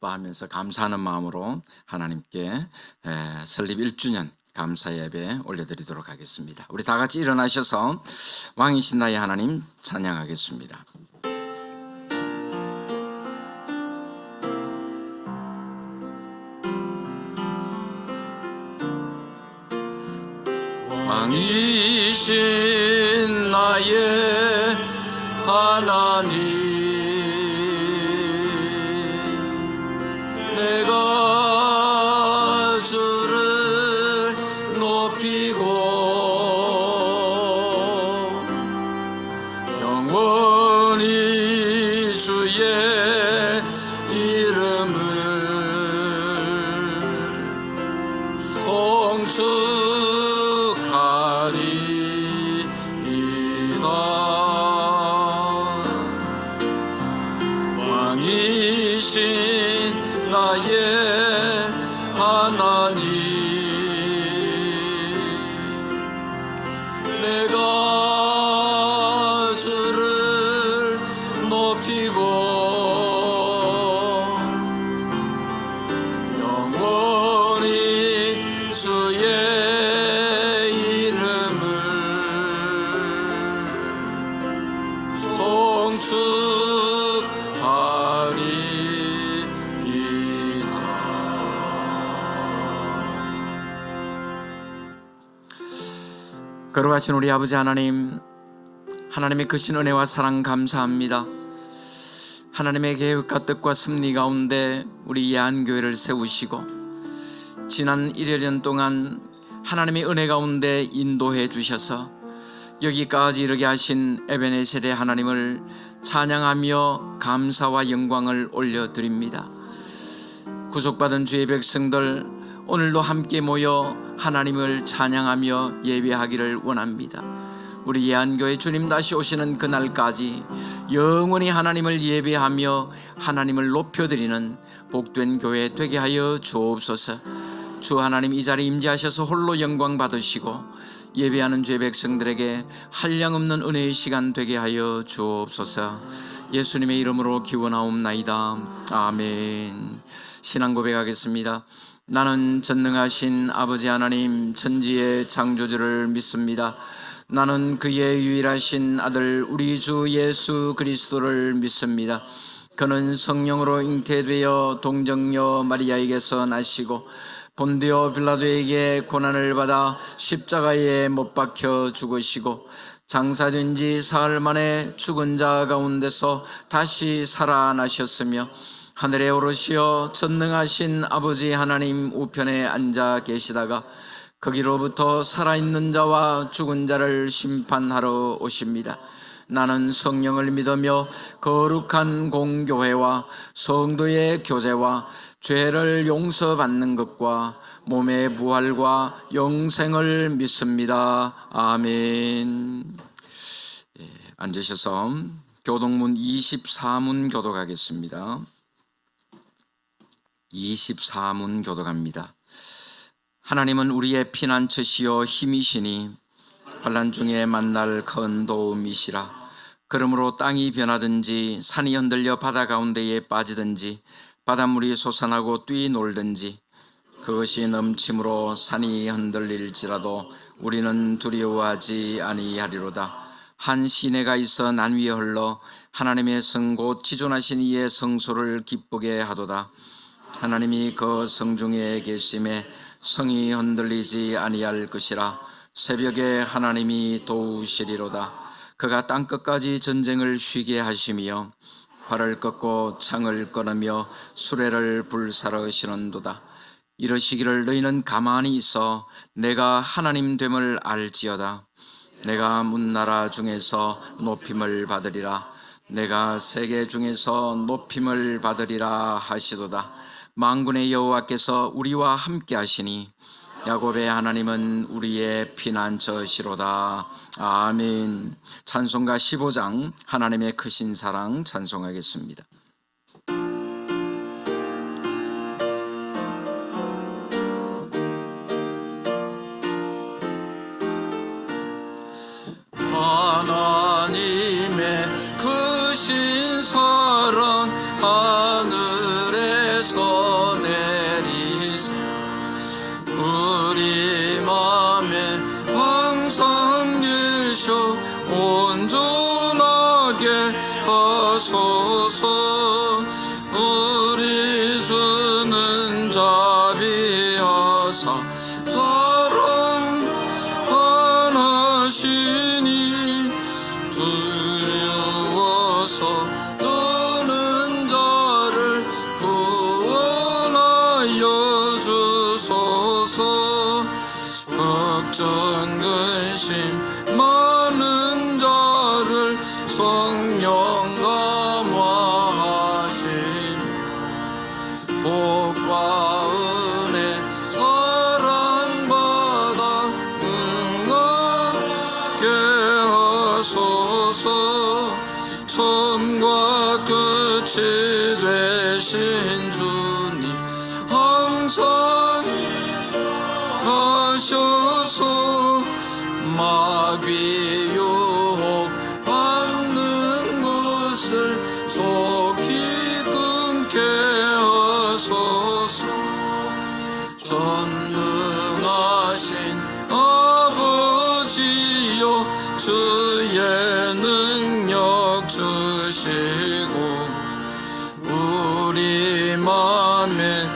기뻐하면서 감사하는 마음으로 하나님께 설립 1주년 감사 예배 올려드리도록 하겠습니다. 우리 다 같이 일어나셔서 왕이신 나의 하나님 찬양하겠습니다. 왕이신 나의 하나님, 내가 주를 높이고 영원히 주의 이름을 송축하리이다. 왕이신 나의 하나님, 내가 주를 높이고 영원히 주의 이름을 송축하리이다. 거룩하신 우리 아버지 하나님, 하나님의 크신 은혜와 사랑 감사합니다. 하나님의 계획과 뜻과 섭리 가운데 우리 예안교회를 세우시고 지난 1년 동안 하나님의 은혜 가운데 인도해 주셔서 여기까지 이르게 하신 에베네셀의 하나님을 찬양하며 감사와 영광을 올려드립니다. 구속받은 주의 백성들, 오늘도 함께 모여 하나님을 찬양하며 예배하기를 원합니다. 우리 예안교회 주님 다시 오시는 그날까지 영원히 하나님을 예배하며 하나님을 높여드리는 복된 교회 되게 하여 주옵소서. 주 하나님, 이 자리에 임재하셔서 홀로 영광 받으시고 예배하는 주의 백성들에게 한량없는 은혜의 시간 되게 하여 주옵소서. 예수님의 이름으로 기원하옵나이다. 아멘. 신앙 고백하겠습니다. 나는 전능하신 아버지 하나님 천지의 창조주를 믿습니다. 나는 그의 유일하신 아들 우리 주 예수 그리스도를 믿습니다. 그는 성령으로 잉태되어 동정녀 마리아에게서 나시고 본디오 빌라도에게 고난을 받아 십자가에 못 박혀 죽으시고 장사된 지 사흘 만에 죽은 자 가운데서 다시 살아나셨으며 하늘에 오르시어 전능하신 아버지 하나님 우편에 앉아 계시다가 거기로부터 살아있는 자와 죽은 자를 심판하러 오십니다. 나는 성령을 믿으며 거룩한 공교회와 성도의 교제와 죄를 용서받는 것과 몸의 부활과 영생을 믿습니다. 아멘. 앉으셔서 교동문 24문 교독하겠습니다. 24문 교독합니다. 하나님은 우리의 피난처시요 힘이시니 환난 중에 만날 큰 도움이시라. 그러므로 땅이 변하든지 산이 흔들려 바다 가운데에 빠지든지 바닷물이 솟아나고 뛰놀든지 그것이 넘침으로 산이 흔들릴지라도 우리는 두려워하지 아니하리로다. 한 시내가 있어 난 위에 흘러 하나님의 성 곧 지존하신 이의 성소를 기쁘게 하도다. 하나님이 그 성중에 계심에 성이 흔들리지 아니할 것이라. 새벽에 하나님이 도우시리로다. 그가 땅끝까지 전쟁을 쉬게 하시며 활을 꺾고 창을 끊으며 수레를 불사르시는도다. 이러시기를 너희는 가만히 있어 내가 하나님 됨을 알지어다. 내가 문나라 중에서 높임을 받으리라. 내가 세계 중에서 높임을 받으리라 하시도다. 만군의 여호와께서 우리와 함께 하시니 야곱의 하나님은 우리의 피난처시로다. 아멘. 찬송가 15장 하나님의 크신 사랑 찬송하겠습니다. 하나님의 크신 사랑 하늘에서 근심 많은 자를 성령 감화하심 복과 은혜 사랑받아 응하게 하소서 처음과 끝이 되신 주님 항상 하셔서 마귀 유혹 받는 것을 속히 끊게 하소서 전능하신 아버지여 주의 능력 주시고 우리 맘에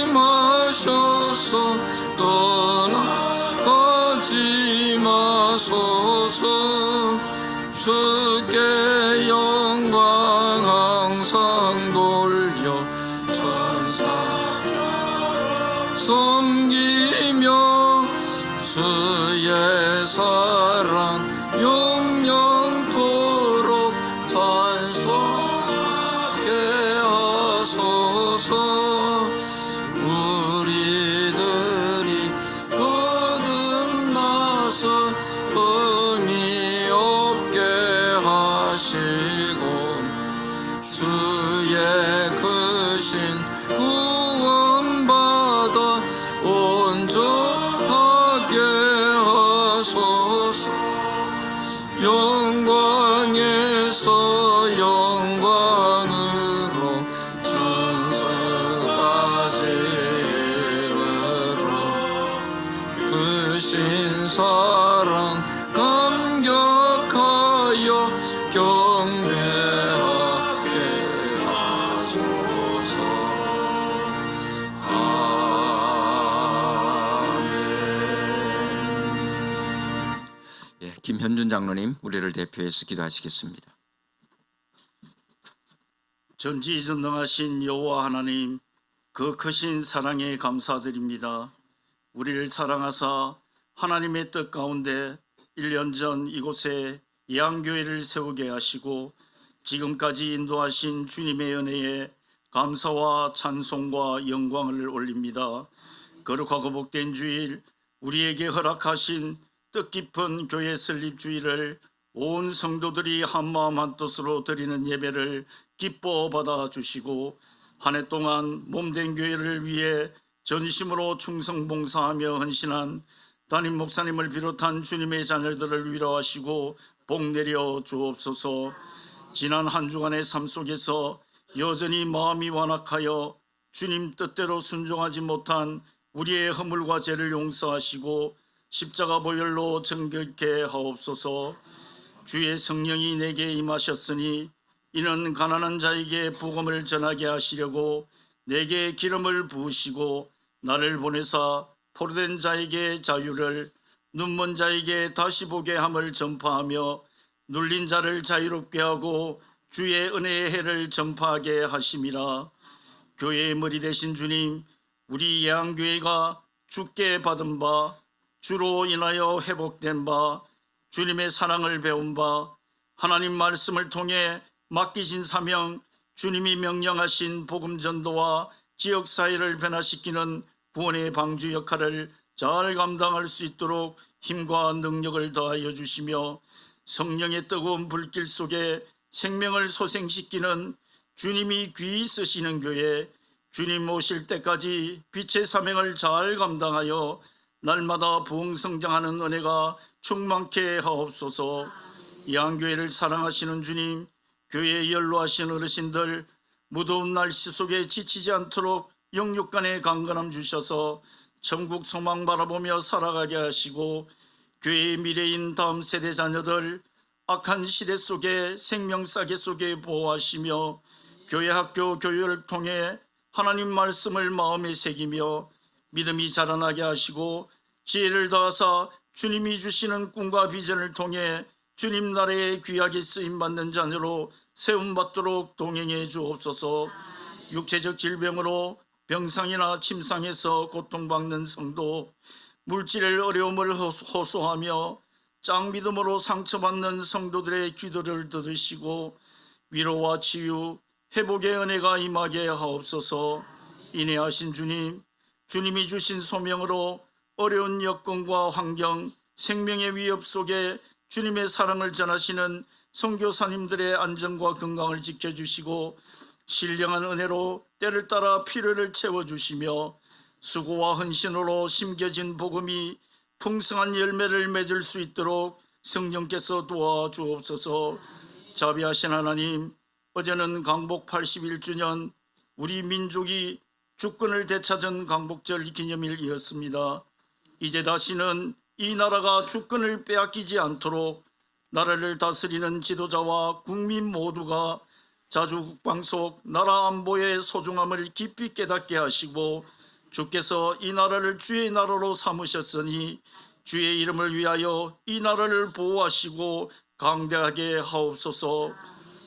임하셔서 떠나가지 마소서 주께 영광 항상 돌려 천사 섬기며 주의 사랑 영영토록 찬송하게 하소서 우리들이 거듭나서 흠이 없게 하시고 주의 크신 구원받아 온전하게 하소서 영광에서 영광으로 천사까지 이르러 크신 사랑 감격하여 경배하게 하소서 아멘. 예, 김현준 장로님 우리를 대표해서 기도하시겠습니다. 전지전능하신 여호와 하나님, 그 크신 사랑에 감사드립니다. 우리를 사랑하사 하나님의 뜻 가운데 1년 전 이곳에 예안교회를 세우게 하시고 지금까지 인도하신 주님의 은혜에 감사와 찬송과 영광을 올립니다. 거룩하고 복된 주일, 우리에게 허락하신 뜻깊은 교회 설립 주일을 온 성도들이 한마음 한뜻으로 드리는 예배를 기뻐 받아주시고 한 해 동안 몸된 교회를 위해 전심으로 충성봉사하며 헌신한 담임 목사님을 비롯한 주님의 자녀들을 위로하시고 복 내려 주옵소서. 지난 한 주간의 삶 속에서 여전히 마음이 완악하여 주님 뜻대로 순종하지 못한 우리의 허물과 죄를 용서하시고 십자가 보혈로 정결케 하옵소서. 주의 성령이 내게 임하셨으니 이는 가난한 자에게 복음을 전하게 하시려고 내게 기름을 부으시고 나를 보내사 포로된 자에게 자유를, 눈먼 자에게 다시 보게 함을 전파하며 눌린 자를 자유롭게 하고 주의 은혜의 해를 전파하게 하심이라. 교회의 머리 되신 주님, 우리 예안교회가 주께 받은 바, 주로 인하여 회복된 바, 주님의 사랑을 배운 바, 하나님 말씀을 통해 맡기신 사명, 주님이 명령하신 복음 전도와 지역사회를 변화시키는 구원의 방주 역할을 잘 감당할 수 있도록 힘과 능력을 더하여 주시며 성령의 뜨거운 불길 속에 생명을 소생시키는 주님이 귀히 쓰시는 교회, 주님 오실 때까지 빛의 사명을 잘 감당하여 날마다 부흥성장하는 은혜가 충만케 하옵소서. 예안교회를 사랑하시는 주님, 교회에 연로하신 어르신들 무더운 날씨 속에 지치지 않도록 영육간의 강건함 주셔서 천국 소망 바라보며 살아가게 하시고 교회의 미래인 다음 세대 자녀들 악한 시대 속에 생명싸개 속에 보호하시며 교회 학교 교육을 통해 하나님 말씀을 마음에 새기며 믿음이 자라나게 하시고 지혜를 더하사 주님이 주시는 꿈과 비전을 통해 주님 나라에 귀하게 쓰임받는 자녀로 세움받도록 동행해 주옵소서. 육체적 질병으로 병상이나 침상에서 고통받는 성도, 물질의 어려움을 호소하며 짱믿음으로 상처받는 성도들의 기도를 들으시고 위로와 치유, 회복의 은혜가 임하게 하옵소서. 인내하신 주님, 주님이 주신 소명으로 어려운 여건과 환경, 생명의 위협 속에 주님의 사랑을 전하시는 선교사님들의 안전과 건강을 지켜주시고 신령한 은혜로 때를 따라 필요를 채워주시며 수고와 헌신으로 심겨진 복음이 풍성한 열매를 맺을 수 있도록 성령께서 도와주옵소서. 자비하신 하나님, 어제는 강복 81주년 우리 민족이 주권을 되찾은 강복절 기념일이었습니다. 이제 다시는 이 나라가 주권을 빼앗기지 않도록 나라를 다스리는 지도자와 국민 모두가 자주국방 속 나라 안보의 소중함을 깊이 깨닫게 하시고 주께서 이 나라를 주의 나라로 삼으셨으니 주의 이름을 위하여 이 나라를 보호하시고 강대하게 하옵소서.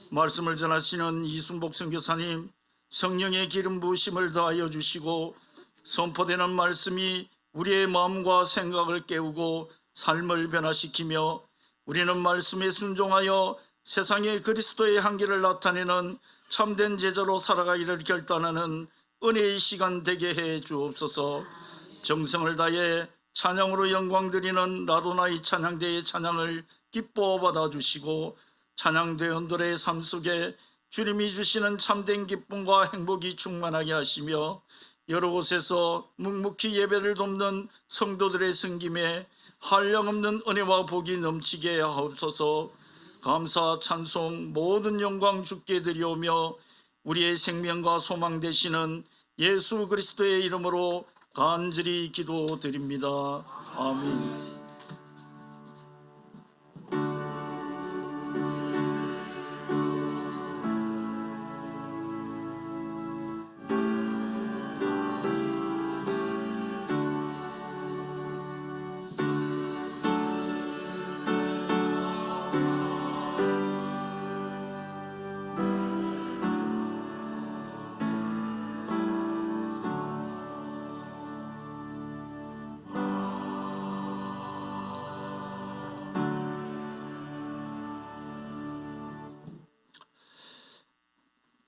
말씀을 전하시는 이순복 선교사님, 성령의 기름 부으심을 더하여 주시고 선포되는 말씀이 우리의 마음과 생각을 깨우고 삶을 변화시키며 우리는 말씀에 순종하여 세상에 그리스도의 향기를 나타내는 참된 제자로 살아가기를 결단하는 은혜의 시간 되게 해 주옵소서. 정성을 다해 찬양으로 영광 드리는 라도나이 찬양대의 찬양을 기뻐 받아주시고 찬양대원들의 삶 속에 주님이 주시는 참된 기쁨과 행복이 충만하게 하시며 여러 곳에서 묵묵히 예배를 돕는 성도들의 섬김에 한량없는 은혜와 복이 넘치게 하옵소서. 감사 찬송 모든 영광 주께 드리오며 우리의 생명과 소망 되시는 예수 그리스도의 이름으로 간절히 기도드립니다. 아멘.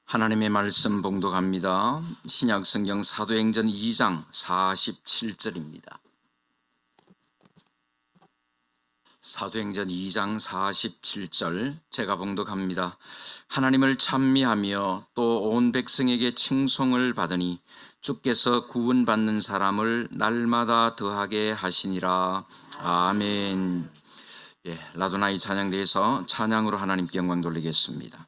하나님의 말씀 봉독합니다. 신약성경 사도행전 2장 47절입니다. 사도행전 2장 47절 제가 봉독합니다. 하나님을 찬미하며 또 온 백성에게 칭송을 받으니 주께서 구원받는 사람을 날마다 더하게 하시니라. 아멘. 라도나이 찬양대에서 찬양으로 하나님께 영광 돌리겠습니다.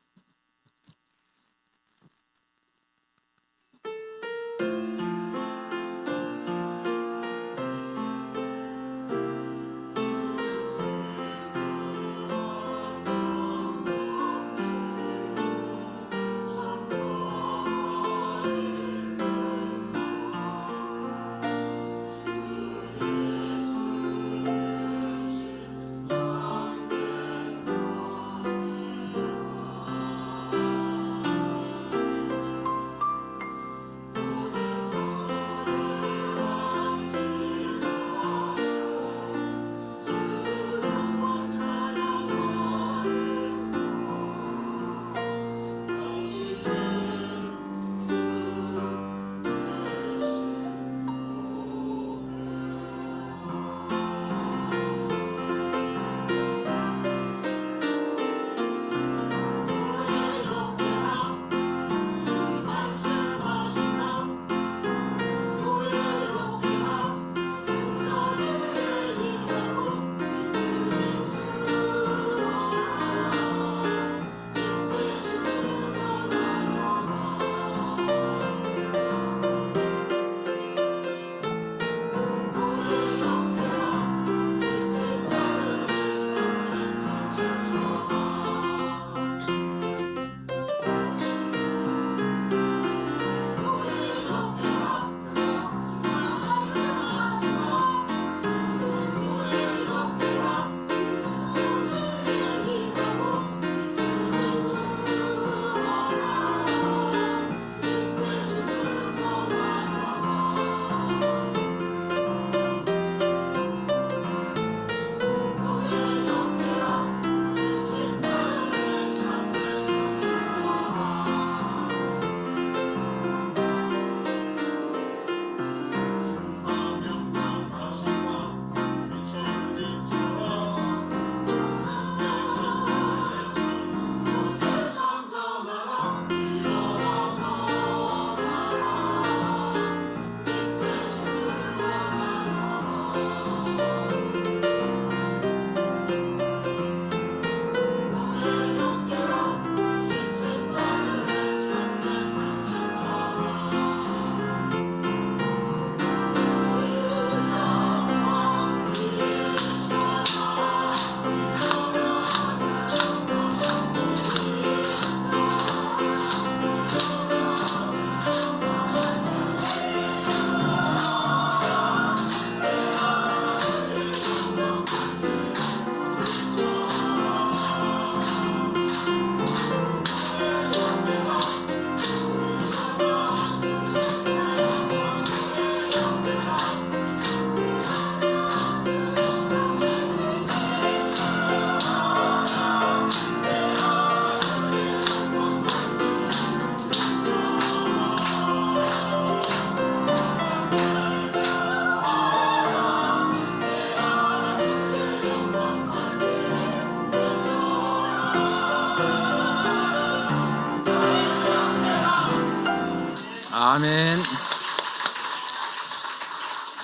아멘.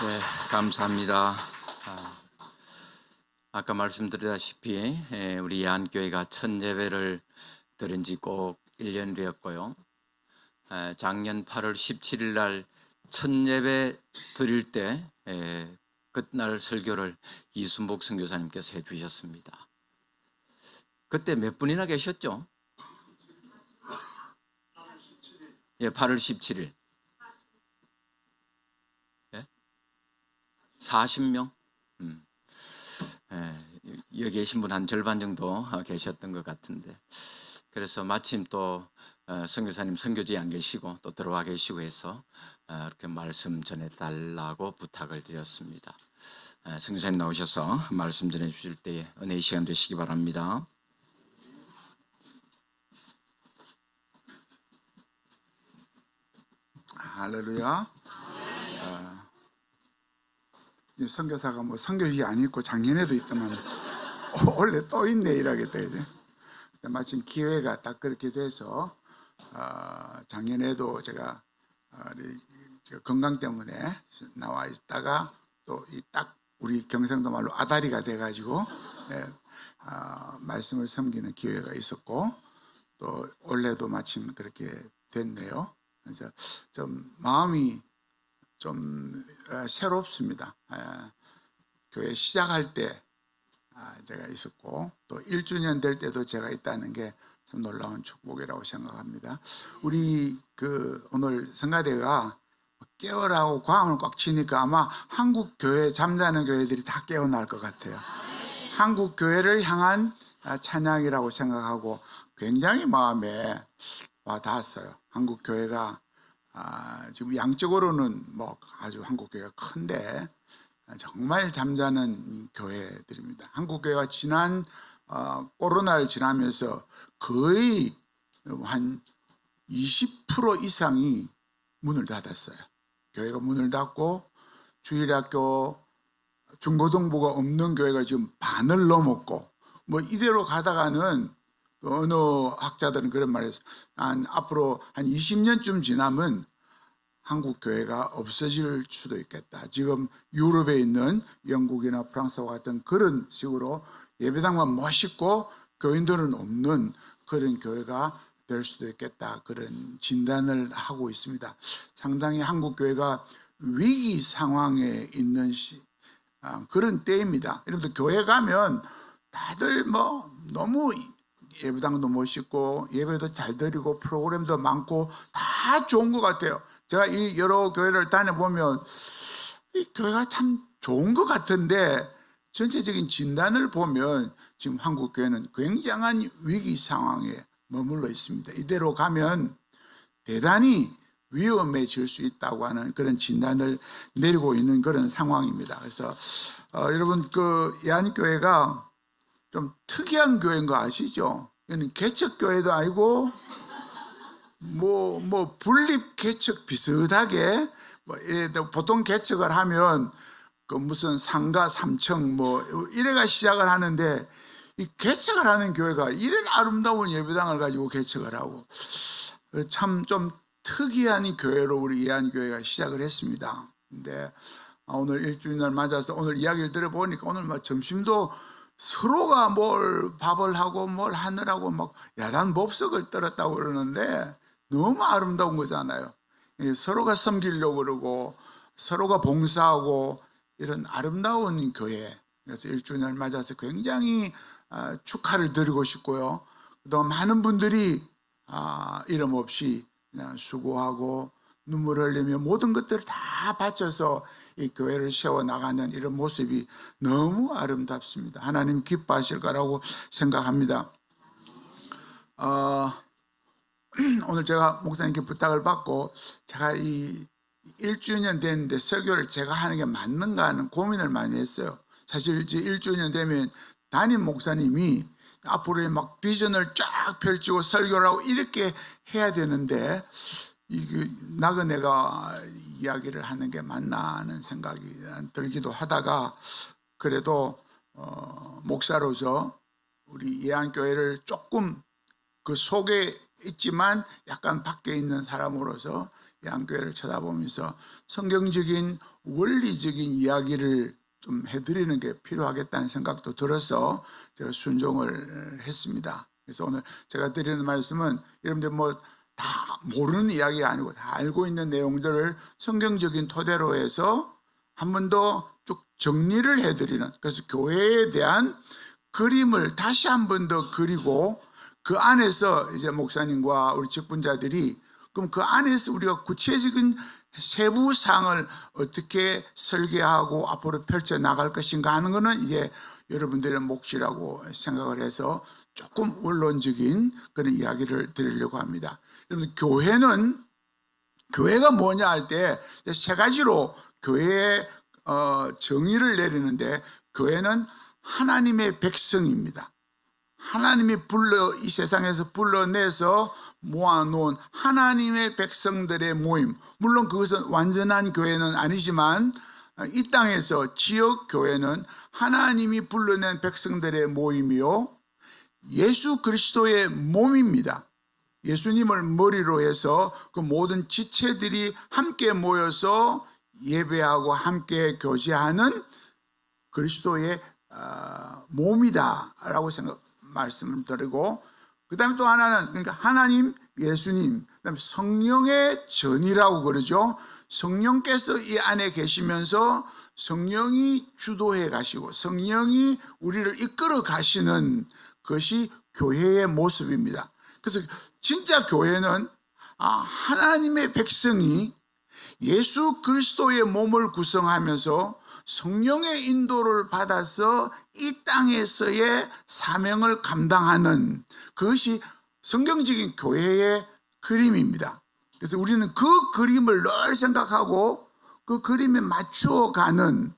네, 감사합니다. 아까 말씀드렸다시피 우리 예안교회가 첫 예배를 드린 지 꼭 1년 되었고요. 작년 8월 17일 날 첫 예배 드릴 때 그날 설교를 이순복 선교사님께서 해주셨습니다. 그때 몇 분이나 계셨죠? 예, 8월 17일. 예? 40명? 여기 계신 분 한 절반 정도 계셨던 것 같은데, 그래서 마침 또 선교사님 선교지에 안 계시고 또 들어와 계시고 해서 이렇게 말씀 전해달라고 부탁을 드렸습니다. 선교사님 나오셔서 말씀 전해주실 때에 은혜의 시간 되시기 바랍니다. 할렐루야. 이 선교사가 뭐 선교식이 안 있고 작년에도 있더만 원래 또 있네 이러겠다 이제. 마침 기회가 딱 그렇게 돼서 작년에도 제가 건강 때문에 나와 있다가 또 딱 우리 경상도 말로 아다리가 돼가지고 말씀을 섬기는 기회가 있었고 또 올해도 마침 그렇게 됐네요. 그래서 좀 마음이 좀 새롭습니다. 교회 시작할 때 제가 있었고 또 1주년 될 때도 제가 있다는 게 참 놀라운 축복이라고 생각합니다. 우리 오늘 성가대가 깨어라고 광을 꽉 치니까 아마 한국 교회 잠자는 교회들이 다 깨어날 것 같아요. 한국 교회를 향한 찬양이라고 생각하고 굉장히 마음에 와 닿았어요. 한국 교회가 지금 양적으로는 뭐 아주 한국 교회가 큰데 정말 잠자는 교회들입니다. 한국 교회가 지난 코로나를 지나면서 거의 한 20% 이상이 문을 닫았어요. 교회가 문을 닫고 주일학교 중고등부가 없는 교회가 지금 반을 넘었고 뭐 이대로 가다가는 어느 학자들은 그런 말을 했어요. 앞으로 한 20년쯤 지나면 한국 교회가 없어질 수도 있겠다. 지금 유럽에 있는 영국이나 프랑스와 같은 그런 식으로 예배당만 멋있고 교인들은 없는 그런 교회가 될 수도 있겠다. 그런 진단을 하고 있습니다. 상당히 한국 교회가 위기 상황에 있는 그런 때입니다. 여러분들 교회 가면 다들 뭐 너무 예배당도 멋있고 예배도 잘 드리고 프로그램도 많고 다 좋은 것 같아요. 제가 이 여러 교회를 다녀보면 이 교회가 참 좋은 것 같은데 전체적인 진단을 보면 지금 한국 교회는 굉장한 위기 상황에 머물러 있습니다. 이대로 가면 대단히 위험해질 수 있다고 하는 그런 진단을 내리고 있는 그런 상황입니다. 그래서 여러분 예안교회가 좀 특이한 교회인 거 아시죠? 여기는 개척교회도 아니고 뭐 분립 개척 비슷하게 뭐 보통 개척을 하면 무슨 상가 3층 뭐 이래가 시작을 하는데 이 개척을 하는 교회가 이런 아름다운 예배당을 가지고 개척을 하고 참 좀 특이한 교회로 우리 예안교회가 시작을 했습니다. 근데 오늘 1주년을 맞아서 오늘 이야기를 들어보니까 오늘 막 점심도 서로가 뭘 밥을 하고 뭘 하느라고 막 야단 법석을 떨었다고 그러는데 너무 아름다운 거잖아요. 서로가 섬기려고 그러고 서로가 봉사하고 이런 아름다운 교회. 그래서 1주년을 맞아서 굉장히 축하를 드리고 싶고요. 또 많은 분들이 이름 없이 그냥 수고하고 눈물 흘리며 모든 것들을 다 바쳐서 이 교회를 세워나가는 이런 모습이 너무 아름답습니다. 하나님 기뻐하실 거라고 생각합니다. 오늘 제가 목사님께 부탁을 받고 제가 이 1주년 됐는데 설교를 제가 하는 게 맞는가 하는 고민을 많이 했어요. 사실 이제 1주년 되면 담임 목사님이 앞으로의 막 비전을 쫙 펼치고 설교를 하고 이렇게 해야 되는데 나그네가 이야기를 하는 게 맞나 하는 생각이 들기도 하다가 그래도 목사로서 우리 예안교회를 조금 그 속에 있지만 약간 밖에 있는 사람으로서 이 한교회를 쳐다보면서 성경적인 원리적인 이야기를 좀 해드리는 게 필요하겠다는 생각도 들어서 제가 순종을 했습니다. 그래서 오늘 제가 드리는 말씀은 여러분들 뭐 다 모르는 이야기가 아니고 다 알고 있는 내용들을 성경적인 토대로 해서 한 번 더 쭉 정리를 해드리는, 그래서 교회에 대한 그림을 다시 한 번 더 그리고 그 안에서 이제 목사님과 우리 직분자들이 그럼 그 안에서 우리가 구체적인 세부 사항을 어떻게 설계하고 앞으로 펼쳐 나갈 것인가 하는 것은 이제 여러분들의 몫이라고 생각을 해서 조금 원론적인 그런 이야기를 드리려고 합니다. 여러분, 교회가 뭐냐 할 때 세 가지로 교회의 정의를 내리는데, 교회는 하나님의 백성입니다. 하나님이 이 세상에서 불러내서 모아놓은 하나님의 백성들의 모임. 물론 그것은 완전한 교회는 아니지만 이 땅에서 지역 교회는 하나님이 불러낸 백성들의 모임이요, 예수 그리스도의 몸입니다. 예수님을 머리로 해서 그 모든 지체들이 함께 모여서 예배하고 함께 교제하는 그리스도의 몸이다라고 말씀을 드리고, 그 다음에 또 하나는, 그러니까 하나님, 예수님, 그 다음에 성령의 전이라고 그러죠. 성령께서 이 안에 계시면서 성령이 주도해 가시고 성령이 우리를 이끌어 가시는 것이 교회의 모습입니다. 그래서 진짜 교회는 하나님의 백성이 예수 그리스도의 몸을 구성하면서 성령의 인도를 받아서 이 땅에서의 사명을 감당하는, 그것이 성경적인 교회의 그림입니다. 그래서 우리는 그 그림을 늘 생각하고 그 그림에 맞추어 가는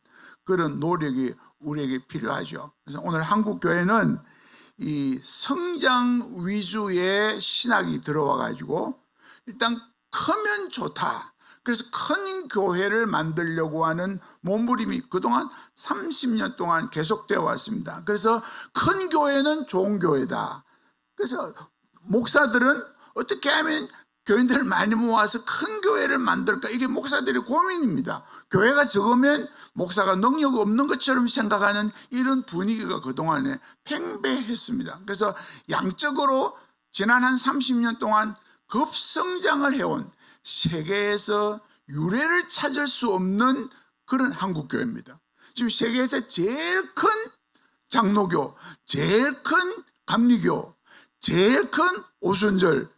그런 노력이 우리에게 필요하죠. 그래서 오늘 한국 교회는 이 성장 위주의 신학이 들어와 가지고 일단 크면 좋다, 그래서 큰 교회를 만들려고 하는 몸부림이 그동안 30년 동안 계속되어 왔습니다. 그래서 큰 교회는 좋은 교회다. 그래서 목사들은 어떻게 하면 교인들을 많이 모아서 큰 교회를 만들까, 이게 목사들의 고민입니다. 교회가 적으면 목사가 능력 없는 것처럼 생각하는 이런 분위기가 그동안에 팽배했습니다. 그래서 양적으로 지난 한 30년 동안 급성장을 해온, 세계에서 유례를 찾을 수 없는 그런 한국교회입니다. 지금 세계에서 제일 큰 장로교, 제일 큰 감리교, 제일 큰 오순절,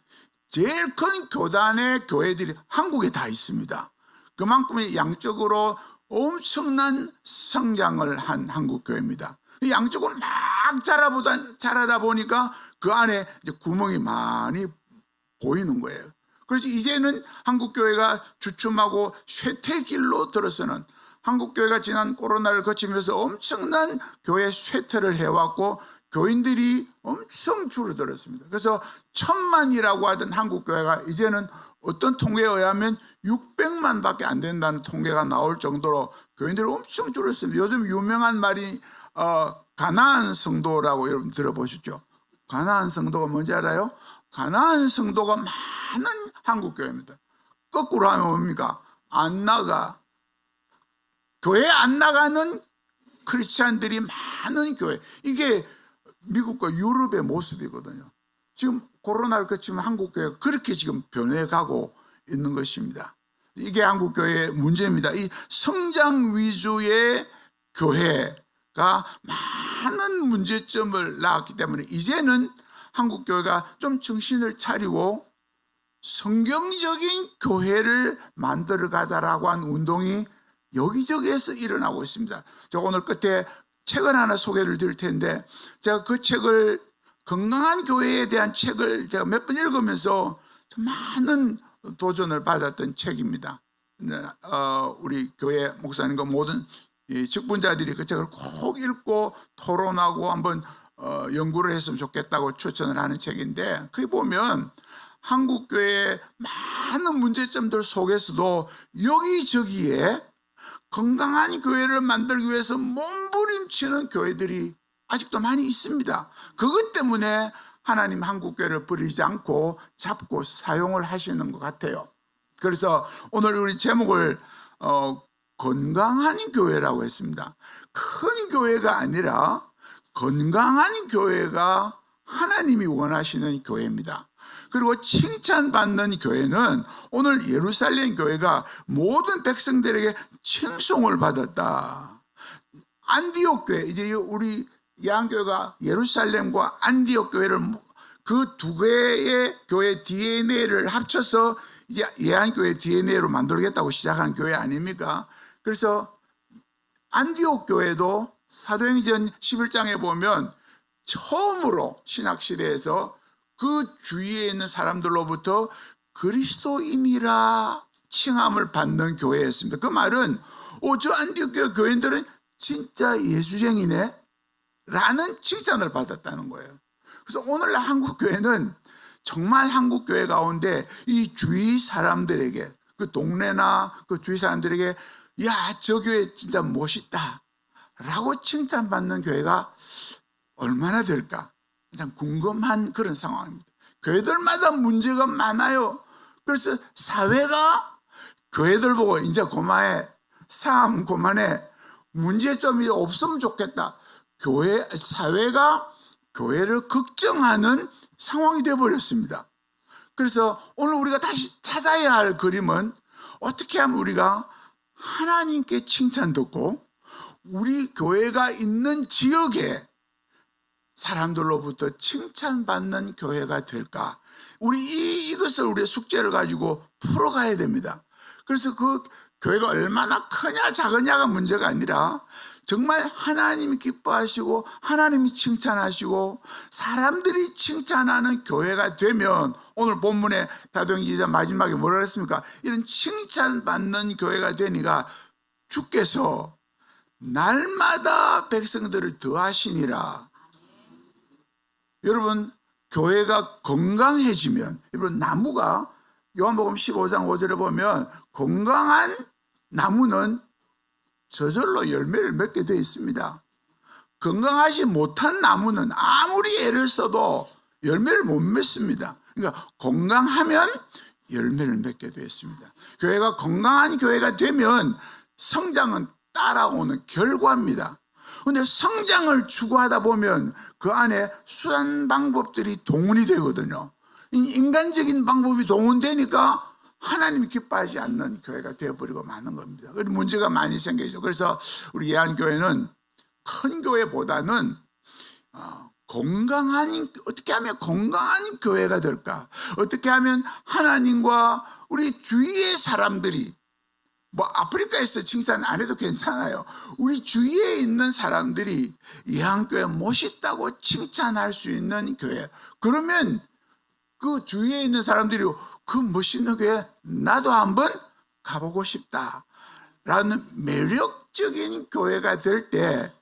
제일 큰 교단의 교회들이 한국에 다 있습니다. 그만큼 양적으로 엄청난 성장을 한 한국교회입니다. 양적으로 막 자라다 보니까 그 안에 이제 구멍이 많이 보이는 거예요. 그래서 이제는 한국교회가 주춤하고 쇠퇴길로 들어서는, 한국교회가 지난 코로나를 거치면서 엄청난 교회 쇠퇴를 해왔고 교인들이 엄청 줄어들었습니다. 그래서 1000만이라고 하던 한국교회가 이제는 어떤 통계에 의하면 600만밖에 안 된다는 통계가 나올 정도로 교인들이 엄청 줄었습니다. 요즘 유명한 말이 가나안 성도라고 여러분 들어보셨죠? 가나안 성도가 뭔지 알아요? 가나안 성도가 많은 한국교회입니다. 거꾸로 하면 뭡니까? 안 나가. 교회 안 나가는 크리스찬들이 많은 교회. 이게 미국과 유럽의 모습이거든요. 지금 코로나를 거치면 한국교회가 그렇게 지금 변해가고 있는 것입니다. 이게 한국교회의 문제입니다. 이 성장 위주의 교회가 많은 문제점을 낳았기 때문에 이제는 한국교회가 좀 정신을 차리고 성경적인 교회를 만들어 가자라고 한 운동이 여기저기에서 일어나고 있습니다. 저 오늘 끝에 책을 하나 소개를 드릴 텐데, 제가 그 책을, 건강한 교회에 대한 책을 제가 몇 번 읽으면서 많은 도전을 받았던 책입니다. 우리 교회 목사님과 모든 직분자들이 그 책을 꼭 읽고 토론하고 한번 연구를 했으면 좋겠다고 추천을 하는 책인데, 거기 보면 한국교회의 많은 문제점들 속에서도 여기저기에 건강한 교회를 만들기 위해서 몸부림치는 교회들이 아직도 많이 있습니다. 그것 때문에 하나님 한국교회를 버리지 않고 잡고 사용을 하시는 것 같아요. 그래서 오늘 우리 제목을 건강한 교회라고 했습니다. 큰 교회가 아니라 건강한 교회가 하나님이 원하시는 교회입니다. 그리고 칭찬받는 교회는 오늘 예루살렘 교회가 모든 백성들에게 칭송을 받았다. 안디옥 교회, 이제 우리 예한교회가 예루살렘과 안디옥 교회를 그 두 개의 교회 DNA를 합쳐서 이제 예한교회 DNA로 만들겠다고 시작한 교회 아닙니까? 그래서 안디옥 교회도 사도행전 11장에 보면 처음으로 신학시대에서 그 주위에 있는 사람들로부터 그리스도인이라 칭함을 받는 교회였습니다. 그 말은 저 안디옥 교회 교인들은 진짜 예수쟁이네 라는 칭찬을 받았다는 거예요. 그래서 오늘날 한국 교회는 정말 한국 교회 가운데 이 주위 사람들에게, 그 동네나 그 주위 사람들에게 야, 저 교회 진짜 멋있다 라고 칭찬받는 교회가 얼마나 될까 참 궁금한 그런 상황입니다. 교회들마다 문제가 많아요. 그래서 사회가 교회들 보고 이제 그만해, 삶 그만해, 문제점이 없으면 좋겠다. 사회가 교회를 걱정하는 상황이 되어버렸습니다. 그래서 오늘 우리가 다시 찾아야 할 그림은 어떻게 하면 우리가 하나님께 칭찬 듣고 우리 교회가 있는 지역에 사람들로부터 칭찬받는 교회가 될까? 이것을 우리의 숙제를 가지고 풀어가야 됩니다. 그래서 그 교회가 얼마나 크냐 작으냐가 문제가 아니라 정말 하나님이 기뻐하시고 하나님이 칭찬하시고 사람들이 칭찬하는 교회가 되면, 오늘 본문에 다도행 기자 마지막에 뭐라 그랬습니까? 이런 칭찬받는 교회가 되니까 주께서 날마다 백성들을 더하시니라. 여러분, 교회가 건강해지면, 여러분, 나무가 요한복음 15장 5절에 보면 건강한 나무는 저절로 열매를 맺게 되어 있습니다. 건강하지 못한 나무는 아무리 애를 써도 열매를 못 맺습니다. 그러니까 건강하면 열매를 맺게 되어 있습니다. 교회가 건강한 교회가 되면 성장은 따라오는 결과입니다. 그런데 성장을 추구하다 보면 그 안에 수단 방법들이 동원이 되거든요. 인간적인 방법이 동원되니까 하나님이 기뻐하지 않는 교회가 되어버리고 마는 겁니다. 그래서 문제가 많이 생기죠. 그래서 우리 예한교회는 큰 교회보다는 어떻게 하면 건강한 교회가 될까? 어떻게 하면 하나님과 우리 주위의 사람들이, 아프리카에서 칭찬 안 해도 괜찮아요. 우리 주위에 있는 사람들이 예한교회 멋있다고 칭찬할 수 있는 교회. 그러면 그 주위에 있는 사람들이 그 멋있는 교회 나도 한번 가보고 싶다라는 매력적인 교회가 될 때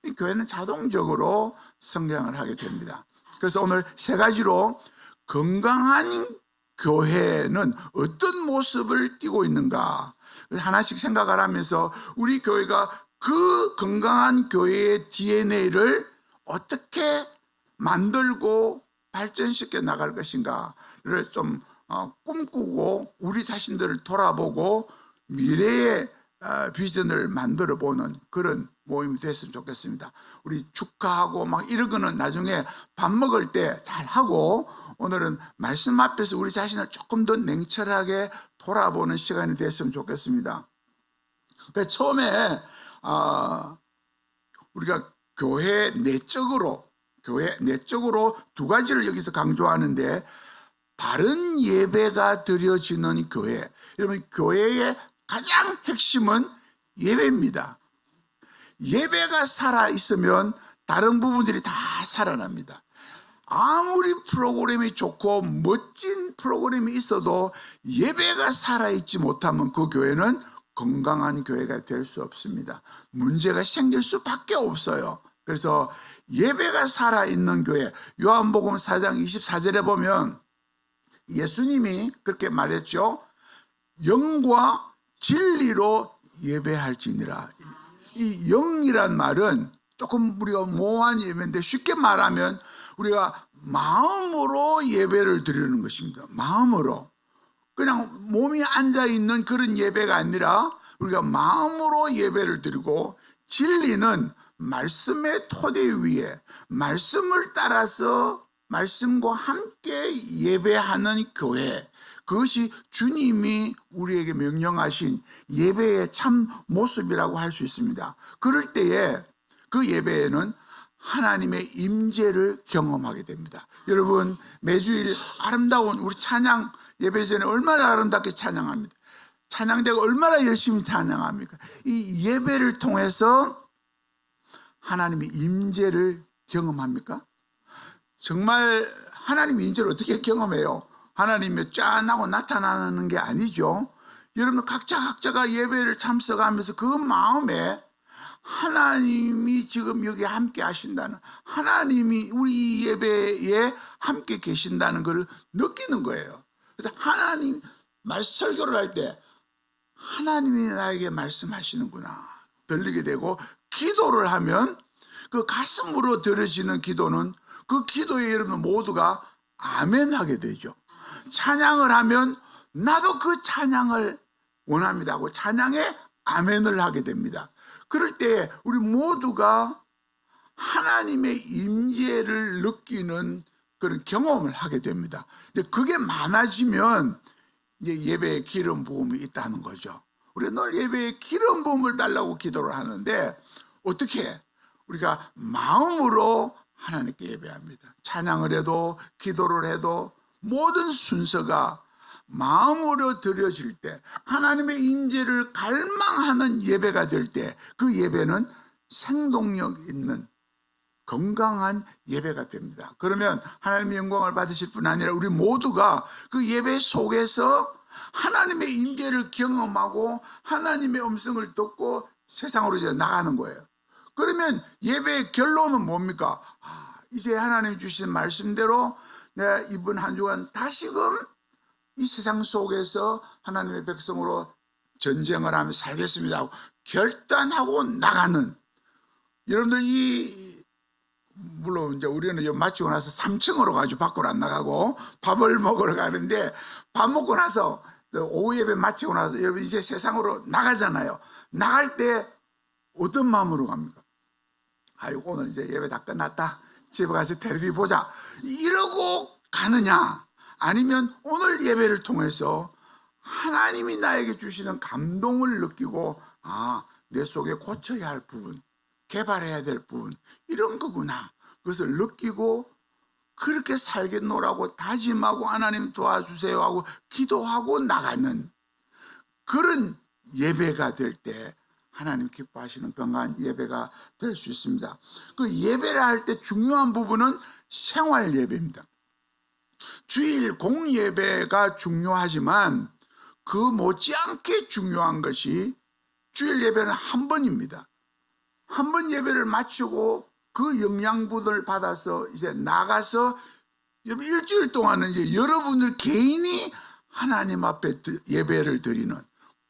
이 교회는 자동적으로 성장을 하게 됩니다. 그래서 오늘 세 가지로 건강한 교회는 어떤 모습을 띠고 있는가 하나씩 생각을 하면서 우리 교회가 그 건강한 교회의 DNA를 어떻게 만들고 발전시켜 나갈 것인가를 좀 꿈꾸고 우리 자신들을 돌아보고 미래의 비전을 만들어 보는 그런 모임이 됐으면 좋겠습니다. 우리 축하하고 이런 거는 나중에 밥 먹을 때 잘 하고, 오늘은 말씀 앞에서 우리 자신을 조금 더 냉철하게 돌아보는 시간이 됐으면 좋겠습니다. 그러니까 처음에 우리가 교회 내적으로 두 가지를 여기서 강조하는데, 바른 예배가 드려지는 교회. 여러분, 교회의 가장 핵심은 예배입니다. 예배가 살아있으면 다른 부분들이 다 살아납니다. 아무리 프로그램이 좋고 멋진 프로그램이 있어도 예배가 살아있지 못하면 그 교회는 건강한 교회가 될 수 없습니다. 문제가 생길 수밖에 없어요. 그래서 예배가 살아있는 교회, 요한복음 4장 24절에 보면 예수님이 그렇게 말했죠. 영과 진리로 예배할지니라. 이 영이란 말은 조금 우리가 모호한 예배인데, 쉽게 말하면 우리가 마음으로 예배를 드리는 것입니다. 마음으로. 그냥 몸이 앉아 있는 그런 예배가 아니라 우리가 마음으로 예배를 드리고, 진리는 말씀의 토대 위에 말씀을 따라서 말씀과 함께 예배하는 교회, 그것이 주님이 우리에게 명령하신 예배의 참 모습이라고 할 수 있습니다. 그럴 때에 그 예배에는 하나님의 임재를 경험하게 됩니다. 여러분, 매주일 아름다운 우리 찬양 예배 전에 얼마나 아름답게 찬양합니다. 찬양대가 얼마나 열심히 찬양합니까? 이 예배를 통해서 하나님의 임재를 경험합니까? 정말 하나님의 임재를 어떻게 경험해요? 하나님이 짠하고 나타나는 게 아니죠. 여러분, 각자가 예배를 참석하면서 그 마음에 하나님이 지금 여기 함께 하신다는, 하나님이 우리 예배에 함께 계신다는 걸 느끼는 거예요. 그래서 하나님 설교를 할 때 하나님이 나에게 말씀하시는구나 들리게 되고, 기도를 하면 그 가슴으로 들어지는 기도는 그 기도에 여러분 모두가 아멘 하게 되죠. 찬양을 하면 나도 그 찬양을 원합니다 하고 찬양에 아멘을 하게 됩니다. 그럴 때 우리 모두가 하나님의 임재를 느끼는 그런 경험을 하게 됩니다. 이제 그게 많아지면 이제 예배에 기름 부음이 있다는 거죠. 우리가 늘 예배에 기름 부음을 달라고 기도를 하는데, 어떻게 우리가 마음으로 하나님께 예배합니다. 찬양을 해도 기도를 해도 모든 순서가 마음으로 드려질 때, 하나님의 임재를 갈망하는 예배가 될 때, 그 예배는 생동력 있는 건강한 예배가 됩니다. 그러면 하나님의 영광을 받으실 뿐 아니라 우리 모두가 그 예배 속에서 하나님의 임재를 경험하고 하나님의 음성을 듣고 세상으로 이제 나가는 거예요. 그러면 예배의 결론은 뭡니까? 이제 하나님 주신 말씀대로 내가 이번 한 주간 다시금 이 세상 속에서 하나님의 백성으로 전쟁을 하며 살겠습니다 하고 결단하고 나가는, 여러분들 물론 이제 우리는 이제 마치고 나서 3층으로 가지고 밖으로 안 나가고 밥을 먹으러 가는데, 밥 먹고 나서 오후 예배 마치고 나서 여러분 이제 세상으로 나가잖아요. 나갈 때 어떤 마음으로 갑니까? 아이고, 오늘 이제 예배 다 끝났다, 집에 가서 텔레비 보자, 이러고 가느냐, 아니면 오늘 예배를 통해서 하나님이 나에게 주시는 감동을 느끼고, 내 속에 고쳐야 할 부분, 개발해야 될 부분, 이런 거구나, 그것을 느끼고 그렇게 살겠노라고 다짐하고 하나님 도와주세요 하고 기도하고 나가는 그런 예배가 될 때 하나님 기뻐하시는 건강한 예배가 될 수 있습니다. 그 예배를 할 때 중요한 부분은 생활 예배입니다. 주일 공예배가 중요하지만 그 못지않게 중요한 것이 주일 예배는 한 번입니다. 한 번 예배를 마치고 그 영양분을 받아서 이제 나가서 일주일 동안은 이제 여러분들 개인이 하나님 앞에 예배를 드리는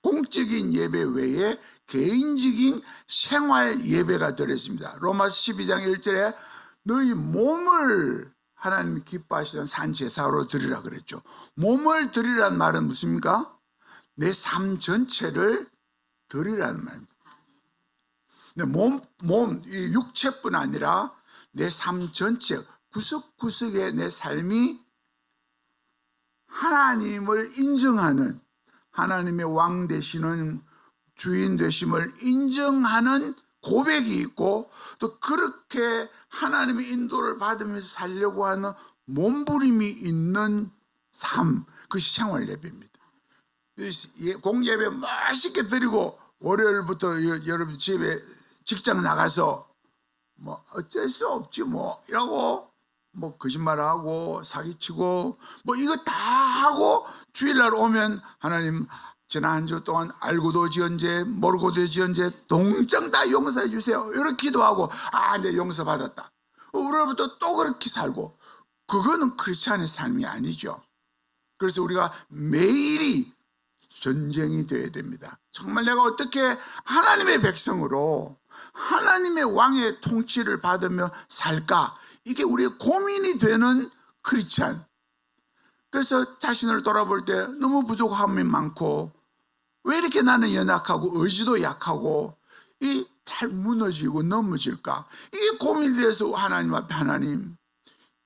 공적인 예배 외에 개인적인 생활 예배가 들어있습니다. 로마서 12장 1절에 너희 몸을 하나님이 기뻐하시는 산제사로 드리라 그랬죠. 몸을 드리라는 말은 무엇입니까? 내 삶 전체를 드리라는 말입니다. 이 육체뿐 아니라 내 삶 전체, 구석구석의 내 삶이 하나님을 인정하는, 하나님의 왕 되시는 주인 되심을 인정하는 고백이 있고, 또 그렇게 하나님의 인도를 받으면서 살려고 하는 몸부림이 있는 삶, 그것이 생활 예배입니다. 공예배 맛있게 드리고 월요일부터 여러분 집에 직장 나가서 뭐 어쩔 수 없지 뭐 이러고 뭐 거짓말하고 사기치고 뭐 이거 다 하고 주일날 오면 하나님 지난 한 주 동안 알고도 지언죄 모르고도 지언죄 동정 다 용서해 주세요 이렇게 기도하고 이제 용서받았다, 오늘부터 또 그렇게 살고, 그거는 크리스찬의 삶이 아니죠. 그래서 우리가 매일이 전쟁이 되어야 됩니다. 정말 내가 어떻게 하나님의 백성으로 하나님의 왕의 통치를 받으며 살까, 이게 우리의 고민이 되는 크리스찬. 그래서 자신을 돌아볼 때 너무 부족함이 많고 왜 이렇게 나는 연약하고 의지도 약하고 이 잘 무너지고 넘어질까? 이게 고민이 돼서 하나님 앞에 하나님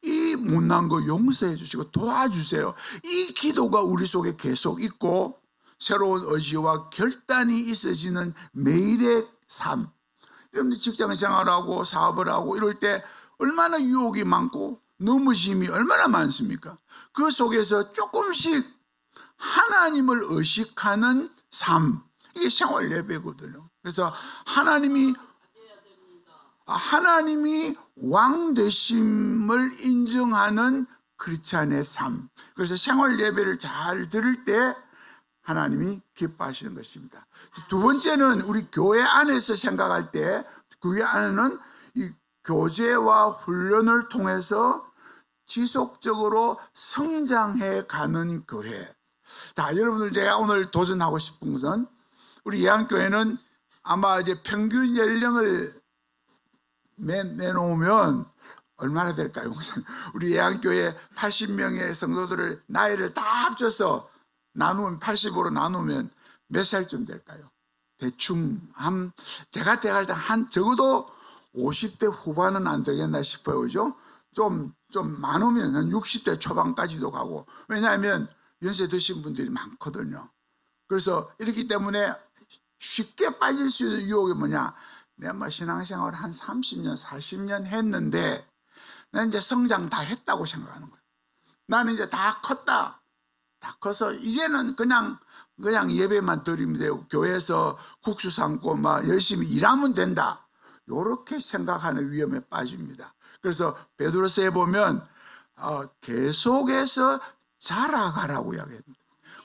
이 못난 거 용서해 주시고 도와주세요. 이 기도가 우리 속에 계속 있고 새로운 의지와 결단이 있어지는 매일의 삶. 여러분들 직장 생활하고 사업을 하고 이럴 때 얼마나 유혹이 많고 넘어짐이 얼마나 많습니까? 그 속에서 조금씩 하나님을 의식하는 삶. 이게 생활 예배거든요. 그래서 하나님이 왕 되심을 인정하는 크리스찬의 삶. 그래서 생활 예배를 잘 들을 때 하나님이 기뻐하시는 것입니다. 두 번째는 우리 교회 안에서 생각할 때 교회 안에는 이 교제와 훈련을 통해서 지속적으로 성장해 가는 교회. 자, 여러분들 제가 오늘 도전하고 싶은 것은 우리 예안교회는 아마 이제 평균 연령을 내놓으면 얼마나 될까요? 우리 예안교회 80명의 성도들을 나이를 다 합쳐서 나누면 80으로 나누면 몇 살쯤 될까요? 대충 제가 대할 때 한 적어도 50대 후반은 안 되겠나 싶어요. 그죠? 좀 많으면 한 60대 초반까지도 가고. 왜냐하면 연세 드신 분들이 많거든요. 그래서 이렇기 때문에 쉽게 빠질 수 있는 유혹이 뭐냐? 내가 뭐 신앙생활 한 30년, 40년 했는데 나는 이제 성장 다 했다고 생각하는 거예요. 나는 이제 다 컸다. 다 커서 이제는 그냥 예배만 드리면 되고 교회에서 국수 삶고 막 열심히 일하면 된다. 이렇게 생각하는 위험에 빠집니다. 그래서 베드로서에 보면 계속해서 자라가라고 이야기합니다.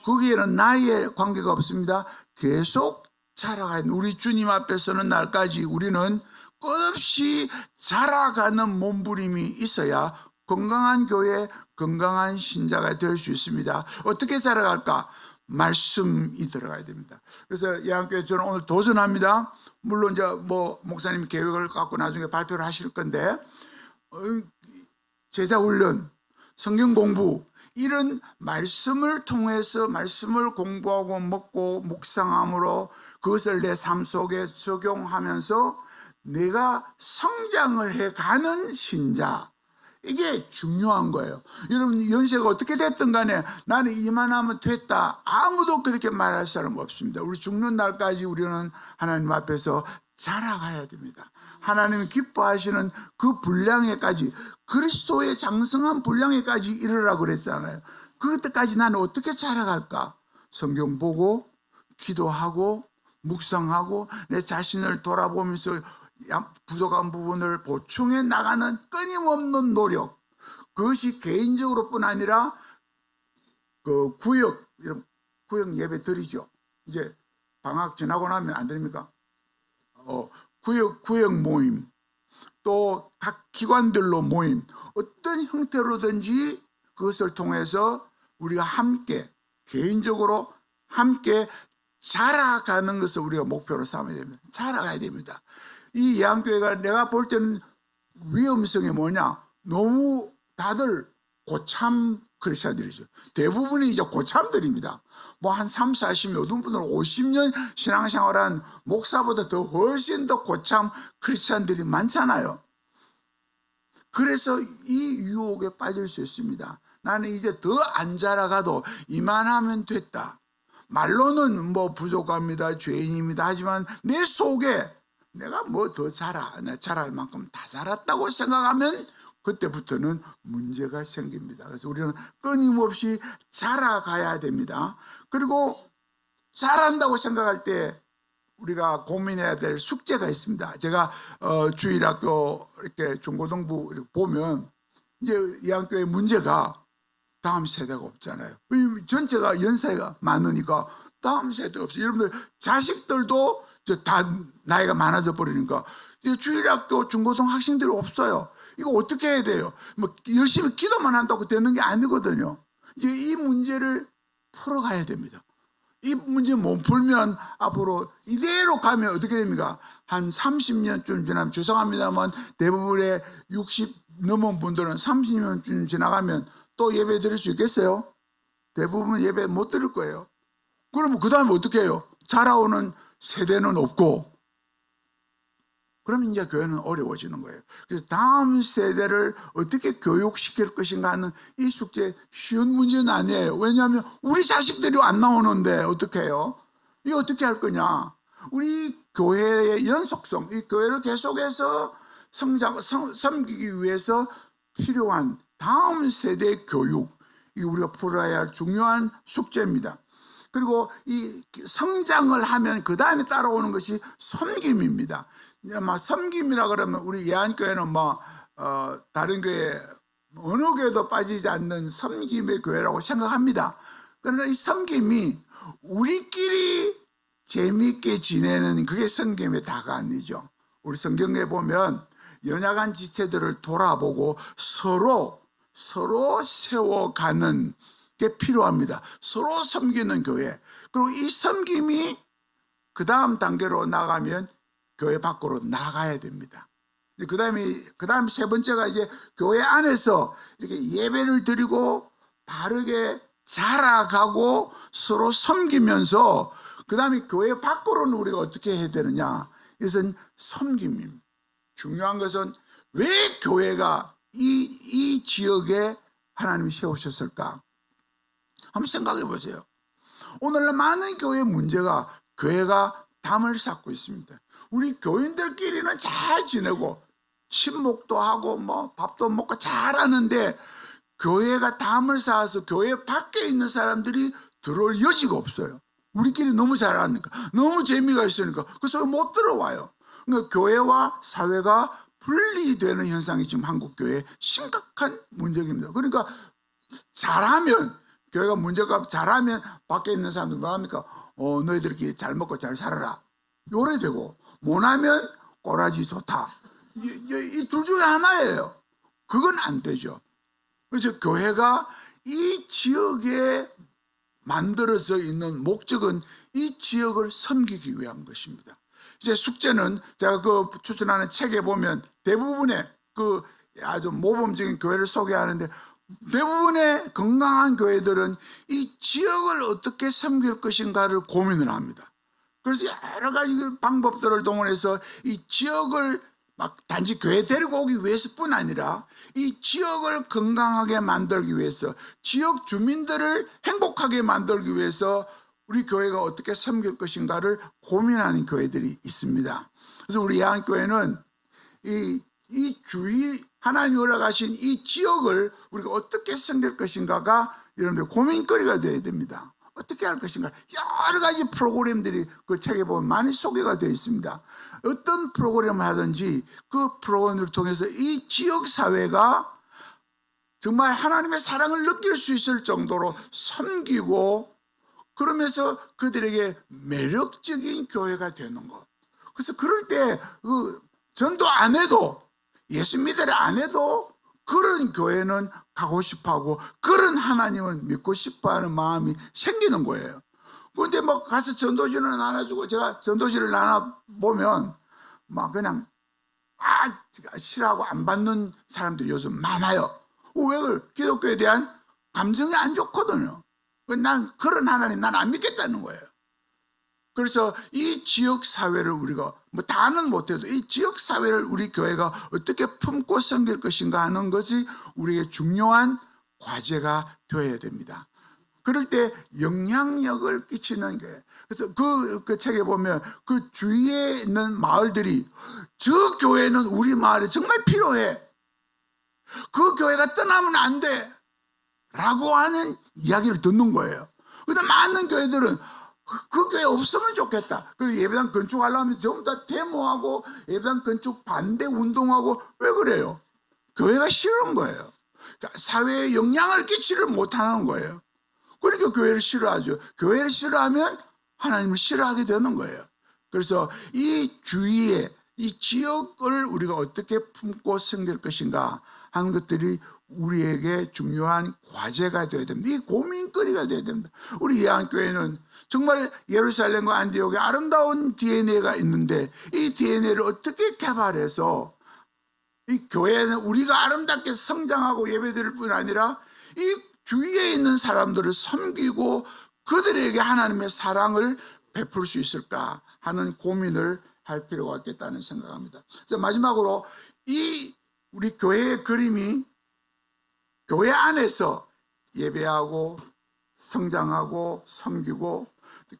거기에는 나이에 관계가 없습니다. 계속 자라가야 됩니다. 우리 주님 앞에 서는 날까지 우리는 끝없이 자라가는 몸부림이 있어야 건강한 교회, 건강한 신자가 될 수 있습니다. 어떻게 자라갈까? 말씀이 들어가야 됩니다. 그래서 예안교회 저는 오늘 도전합니다. 물론 이제 뭐 목사님 계획을 갖고 나중에 발표를 하실 건데 제자 훈련, 성경 공부 이런 말씀을 통해서 말씀을 공부하고 먹고 묵상함으로 그것을 내 삶 속에 적용하면서 내가 성장을 해가는 신자. 이게 중요한 거예요. 여러분 연세가 어떻게 됐든 간에 나는 이만하면 됐다. 아무도 그렇게 말할 사람 없습니다. 우리 죽는 날까지 우리는 하나님 앞에서 자라가야 됩니다. 하나님이 기뻐하시는 그 분량에까지 그리스도의 장성한 분량에까지 이르라고 그랬잖아요. 그때까지 나는 어떻게 자라갈까? 성경 보고 기도하고 묵상하고 내 자신을 돌아보면서 부족한 부분을 보충해 나가는 끊임없는 노력. 그것이 개인적으로 뿐 아니라 그 구역 예배 드리죠. 이제 방학 지나고 나면 안 됩니까? 구역 모임, 또 각 기관들로 모임, 어떤 형태로든지 그것을 통해서 우리가 함께 개인적으로 함께 자라가는 것을 우리가 목표로 삼아야 됩니다. 자라가야 됩니다. 이 예안교회가 내가 볼 때는 위험성이 뭐냐? 너무 다들 고참 크리스천들이죠. 대부분이 이제 고참들입니다. 뭐 한 3, 40년, 어떤 분들은 50년 신앙생활한 목사보다 더 훨씬 더 고참 크리스천들이 많잖아요. 그래서 이 유혹에 빠질 수 있습니다. 나는 이제 더 안 자라가도 이만하면 됐다. 말로는 뭐 부족합니다, 죄인입니다 하지만 내 속에 내가 뭐 더 자랄 만큼 다 자랐다고 생각하면 그때부터는 문제가 생깁니다. 그래서 우리는 끊임없이 자라가야 됩니다. 그리고 자란다고 생각할 때 우리가 고민해야 될 숙제가 있습니다. 제가 주일학교 이렇게 중고등부 이렇게 보면 이제 예안교회 문제가 다음 세대가 없잖아요. 전체가 연세가 많으니까 다음 세대가 없어요. 여러분들 자식들도 다 나이가 많아져 버리니까 주일학교 중고등 학생들이 없어요. 이거 어떻게 해야 돼요? 뭐 열심히 기도만 한다고 되는 게 아니거든요. 이제 이 문제를 풀어가야 됩니다. 이 문제 못 풀면 앞으로 이대로 가면 어떻게 됩니까? 한 30년쯤 지나면 죄송합니다만 대부분의 60 넘은 분들은 30년쯤 지나가면 또 예배 드릴 수 있겠어요? 대부분 예배 못 드릴 거예요. 그러면 그 다음에 어떻게 해요? 자라오는 세대는 없고, 그러면 이제 교회는 어려워지는 거예요. 그래서 다음 세대를 어떻게 교육시킬 것인가 하는 이 숙제 쉬운 문제는 아니에요. 왜냐하면 우리 자식들이 안 나오는데 어떻게 해요? 이거 어떻게 할 거냐? 우리 교회의 연속성, 이 교회를 계속해서 섬기기 위해서 필요한 다음 세대 교육, 이 우리가 풀어야 할 중요한 숙제입니다. 그리고 이 성장을 하면 그 다음에 따라오는 것이 섬김입니다. 섬김이라 그러면 우리 예안교회는 다른 교회 어느 교회도 빠지지 않는 섬김의 교회라고 생각합니다. 그러나 이 섬김이 우리끼리 재미있게 지내는 그게 섬김의 다가 아니죠. 우리 성경에 보면 연약한 지체들을 돌아보고 서로 세워가는 게 필요합니다. 서로 섬기는 교회. 그리고 이 섬김이 그 다음 단계로 나가면 교회 밖으로 나가야 됩니다. 그 다음 세 번째가 이제 교회 안에서 이렇게 예배를 드리고 바르게 자라가고 서로 섬기면서 그 다음에 교회 밖으로는 우리가 어떻게 해야 되느냐. 이것은 섬김입니다. 중요한 것은 왜 교회가 이 지역에 하나님이 세우셨을까? 한번 생각해 보세요. 오늘날 많은 교회의 문제가 교회가 담을 쌓고 있습니다. 우리 교인들끼리는 잘 지내고 친목도 하고 밥도 먹고 잘하는데 교회가 담을 쌓아서 교회 밖에 있는 사람들이 들어올 여지가 없어요. 우리끼리 너무 잘하니까, 너무 재미가 있으니까 그래서 못 들어와요. 그러니까 교회와 사회가 분리되는 현상이 지금 한국 교회의 심각한 문제입니다. 그러니까 잘하면 교회가 문제가 잘하면 밖에 있는 사람들 뭐합니까? 너희들끼리 잘 먹고 잘 살아라. 요래되고 못하면 꼬라지 좋다. 이 둘 중에 하나예요. 그건 안 되죠. 그래서 교회가 이 지역에 만들어져 있는 목적은 이 지역을 섬기기 위한 것입니다. 이제 숙제는 제가 그 추천하는 책에 보면 대부분의 그 아주 모범적인 교회를 소개하는데 대부분의 건강한 교회들은 이 지역을 어떻게 섬길 것인가를 고민을 합니다. 그래서 여러 가지 방법들을 동원해서 이 지역을 막 단지 교회 데리고 오기 위해서뿐 아니라 이 지역을 건강하게 만들기 위해서 지역 주민들을 행복하게 만들기 위해서 우리 교회가 어떻게 섬길 것인가를 고민하는 교회들이 있습니다. 그래서 우리 예안교회는 이 주위 하나님이 허락하신 이 지역을 우리가 어떻게 섬길 것인가가 여러분들 고민거리가 되어야 됩니다. 어떻게 할 것인가 여러 가지 프로그램들이 그 책에 보면 많이 소개가 되어 있습니다. 어떤 프로그램을 하든지 그 프로그램을 통해서 이 지역사회가 정말 하나님의 사랑을 느낄 수 있을 정도로 섬기고 그러면서 그들에게 매력적인 교회가 되는 것. 그래서 그럴 때 그 전도 안 해도 예수 믿으려 안 해도 그런 교회는 가고 싶어하고 그런 하나님을 믿고 싶어하는 마음이 생기는 거예요. 그런데 가서 전도지는 나눠주고 제가 전도지를 나눠보면 그냥 싫어하고 안 받는 사람들이 요즘 많아요. 왜 그래? 기독교에 대한 감정이 안 좋거든요. 난 그런 하나님 난 안 믿겠다는 거예요. 그래서 이 지역사회를 우리가 다는 못해도 이 지역사회를 우리 교회가 어떻게 품고 섬길 것인가 하는 것이 우리에게 중요한 과제가 되어야 됩니다. 그럴 때 영향력을 끼치는 게 그래서 그 책에 보면 그 주위에 있는 마을들이 저 교회는 우리 마을에 정말 필요해. 그 교회가 떠나면 안 돼. 라고 하는 이야기를 듣는 거예요. 그런데 많은 교회들은 그 교회 없으면 좋겠다. 그리고 예배당 건축하려면 전부 다 데모하고 예배당 건축 반대 운동하고 왜 그래요? 교회가 싫은 거예요. 그러니까 사회에 영향을 끼치를 못하는 거예요. 그러니까 교회를 싫어하죠. 교회를 싫어하면 하나님을 싫어하게 되는 거예요. 그래서 이 주위에 이 지역을 우리가 어떻게 품고 섬길 것인가 하는 것들이 우리에게 중요한 과제가 되어야 됩니다. 이 고민거리가 되어야 됩니다. 우리 예안교회는 정말 예루살렘과 안디옥에 아름다운 DNA가 있는데 이 DNA를 어떻게 개발해서 이 교회는 우리가 아름답게 성장하고 예배드릴 뿐 아니라 이 주위에 있는 사람들을 섬기고 그들에게 하나님의 사랑을 베풀 수 있을까 하는 고민을 할 필요가 있겠다는 생각합니다. 그래서 마지막으로 이 우리 교회의 그림이 교회 안에서 예배하고 성장하고 섬기고,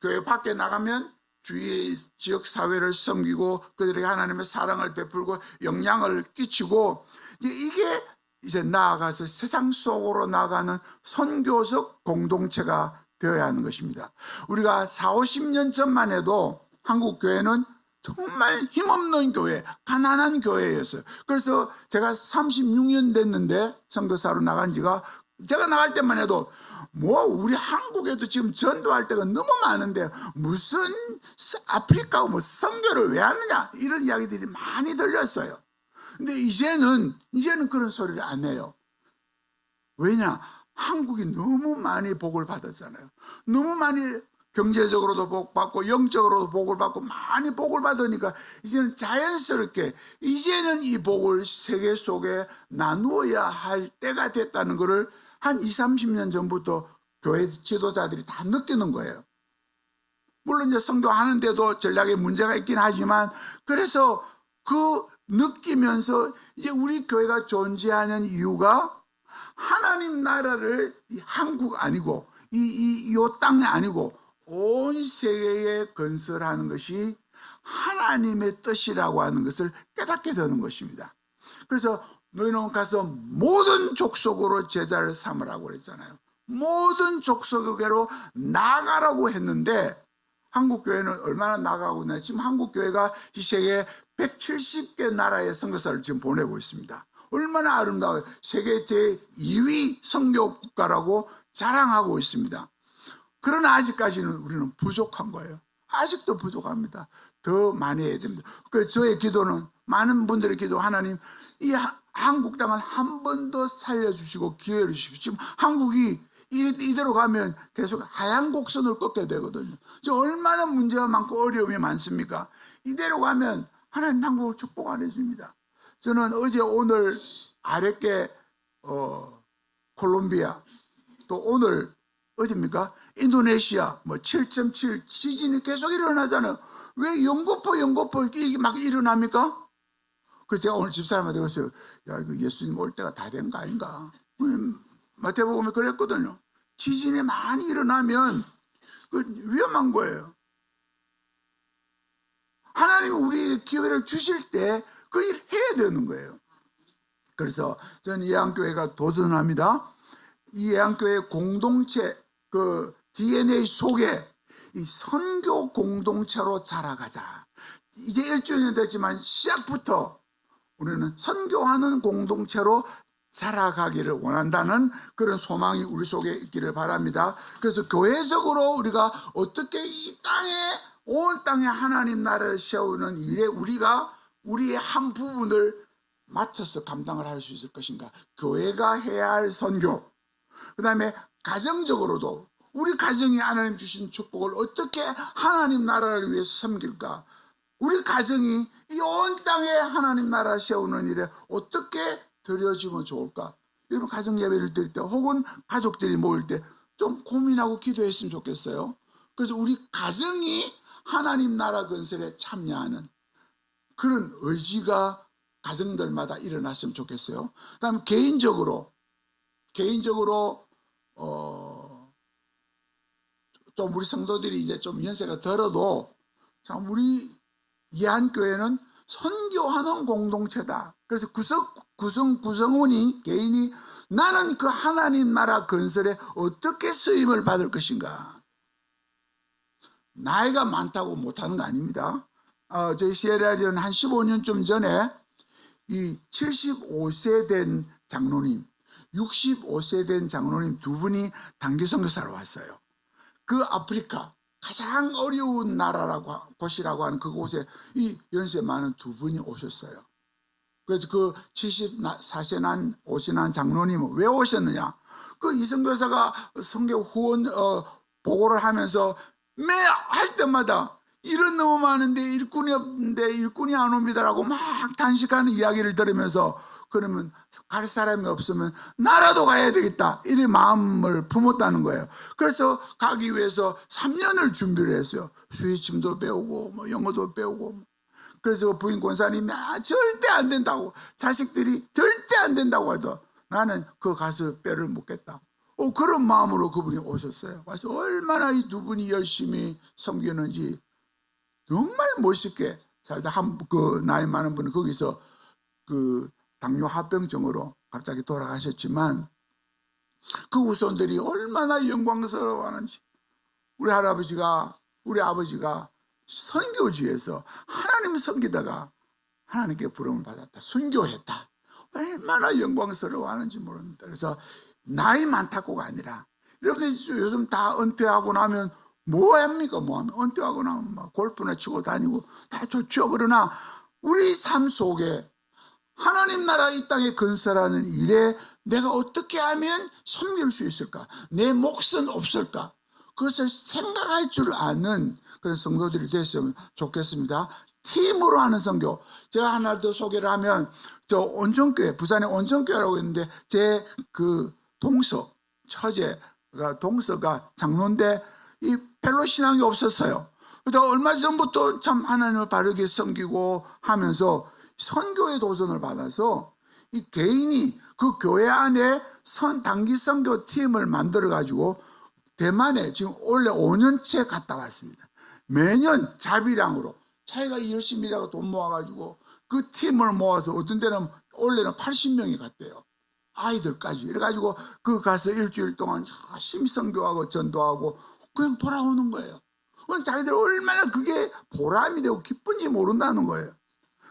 교회 밖에 나가면 주위의 지역 사회를 섬기고 그들에게 하나님의 사랑을 베풀고 영향을 끼치고, 이게 이제 나아가서 세상 속으로 나가는 선교적 공동체가 되어야 하는 것입니다. 우리가 40-50년 전만 해도 한국 교회는 정말 힘없는 교회, 가난한 교회였어요. 그래서 제가 36년 됐는데 선교사로 나간 지가, 제가 나갈 때만 해도 우리 한국에도 지금 전도할 때가 너무 많은데 무슨 아프리카 선교를 왜 하느냐, 이런 이야기들이 많이 들렸어요. 근데 이제는 그런 소리를 안 해요. 왜냐? 한국이 너무 많이 복을 받았잖아요. 너무 많이 경제적으로도 복 받고 영적으로도 복을 받고 많이 복을 받으니까 이제는 자연스럽게 이제는 이 복을 세계 속에 나누어야 할 때가 됐다는 것을 한 20-30년 전부터 교회 지도자들이 다 느끼는 거예요. 물론 이제 선교하는데도 전략에 문제가 있긴 하지만, 그래서 그 느끼면서 이제 우리 교회가 존재하는 이유가 하나님 나라를 이 한국 아니고 이 땅이 아니고 온 세계에 건설하는 것이 하나님의 뜻이라고 하는 것을 깨닫게 되는 것입니다. 그래서 너희는 가서 모든 족속으로 제자를 삼으라고 그랬잖아요. 모든 족속에게로 나가라고 했는데 한국 교회는 얼마나 나가고 있나? 지금 한국 교회가 이 세계 170개 나라의 선교사를 지금 보내고 있습니다. 얼마나 아름다워요. 세계 제2위 선교 국가라고 자랑하고 있습니다. 그러나 아직까지는 우리는 부족한 거예요. 아직도 부족합니다. 더 많이 해야 됩니다. 그래서 저의 기도는, 많은 분들의 기도, 하나님 이 한국 땅을 한 번 더 살려주시고 기회를 주십시오. 지금 한국이 이대로 가면 계속 하얀 곡선을 꺾게 되거든요. 지금 얼마나 문제가 많고 어려움이 많습니까? 이대로 가면 하나님 한국을 축복 안 해줍니다. 저는 어제 오늘 아랫게 콜롬비아, 또 오늘 어제입니까? 인도네시아 7.7 지진이 계속 일어나잖아요. 왜 연거푸 이게 막 일어납니까? 그래서 제가 오늘 집사람한테 그랬어요. 야, 이거 예수님 올 때가 다 된 거 아닌가? 마태복음에 그랬거든요. 지진이 많이 일어나면 그 위험한 거예요. 하나님이 우리에게 기회를 주실 때 그 일 해야 되는 거예요. 그래서 저는 예안교회가 도전합니다. 이 예안교회 공동체 그 DNA 속에 이 선교 공동체로 자라가자. 이제 1주년 됐지만 시작부터 우리는 선교하는 공동체로 자라가기를 원한다는 그런 소망이 우리 속에 있기를 바랍니다. 그래서 교회적으로 우리가 어떻게 이 땅에, 온 땅에 하나님 나라를 세우는 일에 우리가 우리의 한 부분을 맡아서 감당을 할 수 있을 것인가. 교회가 해야 할 선교, 그 다음에 가정적으로도 우리 가정이 하나님 주신 축복을 어떻게 하나님 나라를 위해서 섬길까. 우리 가정이 이 온 땅에 하나님 나라 세우는 일에 어떻게 드려지면 좋을까. 여러분 가정 예배를 드릴 때 혹은 가족들이 모일 때 좀 고민하고 기도했으면 좋겠어요. 그래서 우리 가정이 하나님 나라 건설에 참여하는 그런 의지가 가정들마다 일어났으면 좋겠어요. 그다음 개인적으로 좀 우리 성도들이 이제 좀 연세가 들어도 참 우리 예안교회는 선교하는 공동체다. 그래서 구성원이 개인이 나는 그 하나님 나라 건설에 어떻게 쓰임을 받을 것인가. 나이가 많다고 못하는 거 아닙니다. 저희 시에라리온 한 15년쯤 전에 이 75세 된 장로님, 65세 된 장로님 두 분이 단기 선교사로 왔어요. 그 아프리카 가장 어려운 곳이라고 하는 그곳에 이 연세 많은 두 분이 오셨어요. 그래서 그 74세 난 50세 난 장로님은 왜 오셨느냐? 그 이선교사가 선교 후원 보고를 하면서 매 할 때마다 일은 너무 많은데 일꾼이 없는데 일꾼이 안 옵니다라고 막 단식하는 이야기를 들으면서 그러면 갈 사람이 없으면 나라도 가야 되겠다 이런 마음을 품었다는 거예요. 그래서 가기 위해서 3년을 준비를 했어요. 수의침도 배우고 뭐 영어도 배우고. 그래서 부인 권사님이 절대 안 된다고, 자식들이 절대 안 된다고 하더 나는 그 가서 뼈를 묻겠다. 그런 마음으로 그분이 오셨어요. 와서 얼마나 이 두 분이 열심히 섬기는지 정말 멋있게 살다. 그 나이 많은 분은 거기서 그 당뇨 합병증으로 갑자기 돌아가셨지만 그 후손들이 얼마나 영광스러워하는지. 우리 아버지가 선교지에서 하나님 섬기다가 하나님께 부름을 받았다. 순교했다. 얼마나 영광스러워하는지 모릅니다. 그래서 나이 많다고가 아니라, 여러분들 요즘 다 은퇴하고 나면 뭐합니까? 은퇴하고 나면 막 골프나 치고 다니고 다 좋죠. 그러나 우리 삶 속에 하나님 나라 이 땅에 건설하는 일에 내가 어떻게 하면 섬길 수 있을까? 내 몫은 없을까? 그것을 생각할 줄 아는 그런 성도들이 됐으면 좋겠습니다. 팀으로 하는 선교. 제가 하나 더 소개를 하면, 저 온천교회, 부산에 온천교회라고 있는데, 제 그 처제가 동서가 장로인데 이 별로 신앙이 없었어요. 그래서 얼마 전부터 참 하나님을 바르게 섬기고 하면서 선교의 도전을 받아서 이 개인이 그 교회 안에 단기 선교 팀을 만들어 가지고 대만에 지금 원래 5년째 갔다 왔습니다. 매년 자비량으로 자기가 열심히 일하고 돈 모아가지고 그 팀을 모아서 어떤 데는 원래는 80명이 갔대요. 아이들까지. 이래가지고 그 가서 일주일 동안 열심히 선교하고 전도하고 그냥 돌아오는 거예요. 자기들 얼마나 그게 보람이 되고 기쁜지 모른다는 거예요.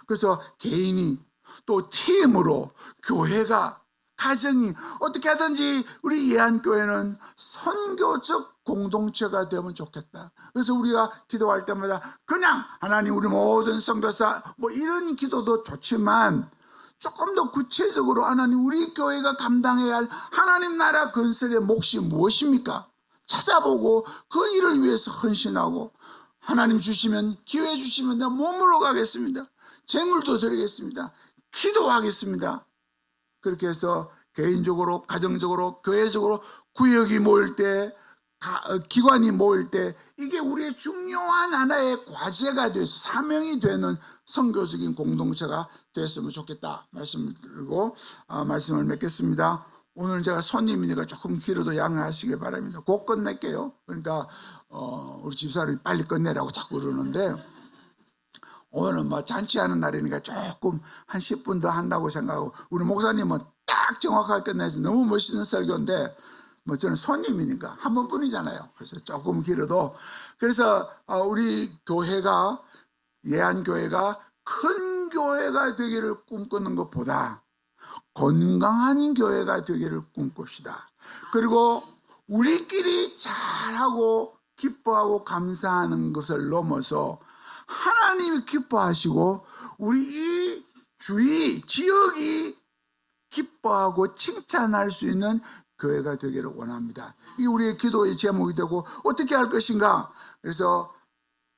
그래서 개인이 또 팀으로 교회가 가정이 어떻게 하든지 우리 예한교회는 선교적 공동체가 되면 좋겠다. 그래서 우리가 기도할 때마다 그냥 하나님 우리 모든 선교사 뭐 이런 기도도 좋지만 조금 더 구체적으로 하나님 우리 교회가 감당해야 할 하나님 나라 건설의 몫이 무엇입니까? 찾아보고 그 일을 위해서 헌신하고 하나님 주시면 기회 주시면 내가 몸으로 가겠습니다. 재물도 드리겠습니다. 기도하겠습니다. 그렇게 해서 개인적으로 가정적으로 교회적으로 구역이 모일 때 기관이 모일 때 이게 우리의 중요한 하나의 과제가 돼서 사명이 되는 선교적인 공동체가 됐으면 좋겠다 말씀을 드리고 말씀을 맺겠습니다. 오늘 제가 손님이니까 조금 길어도 양해하시기 바랍니다. 곧 끝낼게요. 그러니까 우리 집사람이 빨리 끝내라고 자꾸 그러는데 오늘은 뭐 잔치하는 날이니까 조금 한 10분 더 한다고 생각하고 우리 목사님은 딱 정확하게 끝내서 너무 멋있는 설교인데 뭐 저는 손님이니까 한 번뿐이잖아요. 그래서 조금 길어도 그래서 우리 교회가 예한교회가 큰 교회가 되기를 꿈꾸는 것보다 건강한 교회가 되기를 꿈꿉시다. 그리고 우리끼리 잘하고 기뻐하고 감사하는 것을 넘어서 하나님이 기뻐하시고 우리 이 주위 지역이 기뻐하고 칭찬할 수 있는 교회가 되기를 원합니다. 이게 우리의 기도의 제목이 되고 어떻게 할 것인가. 그래서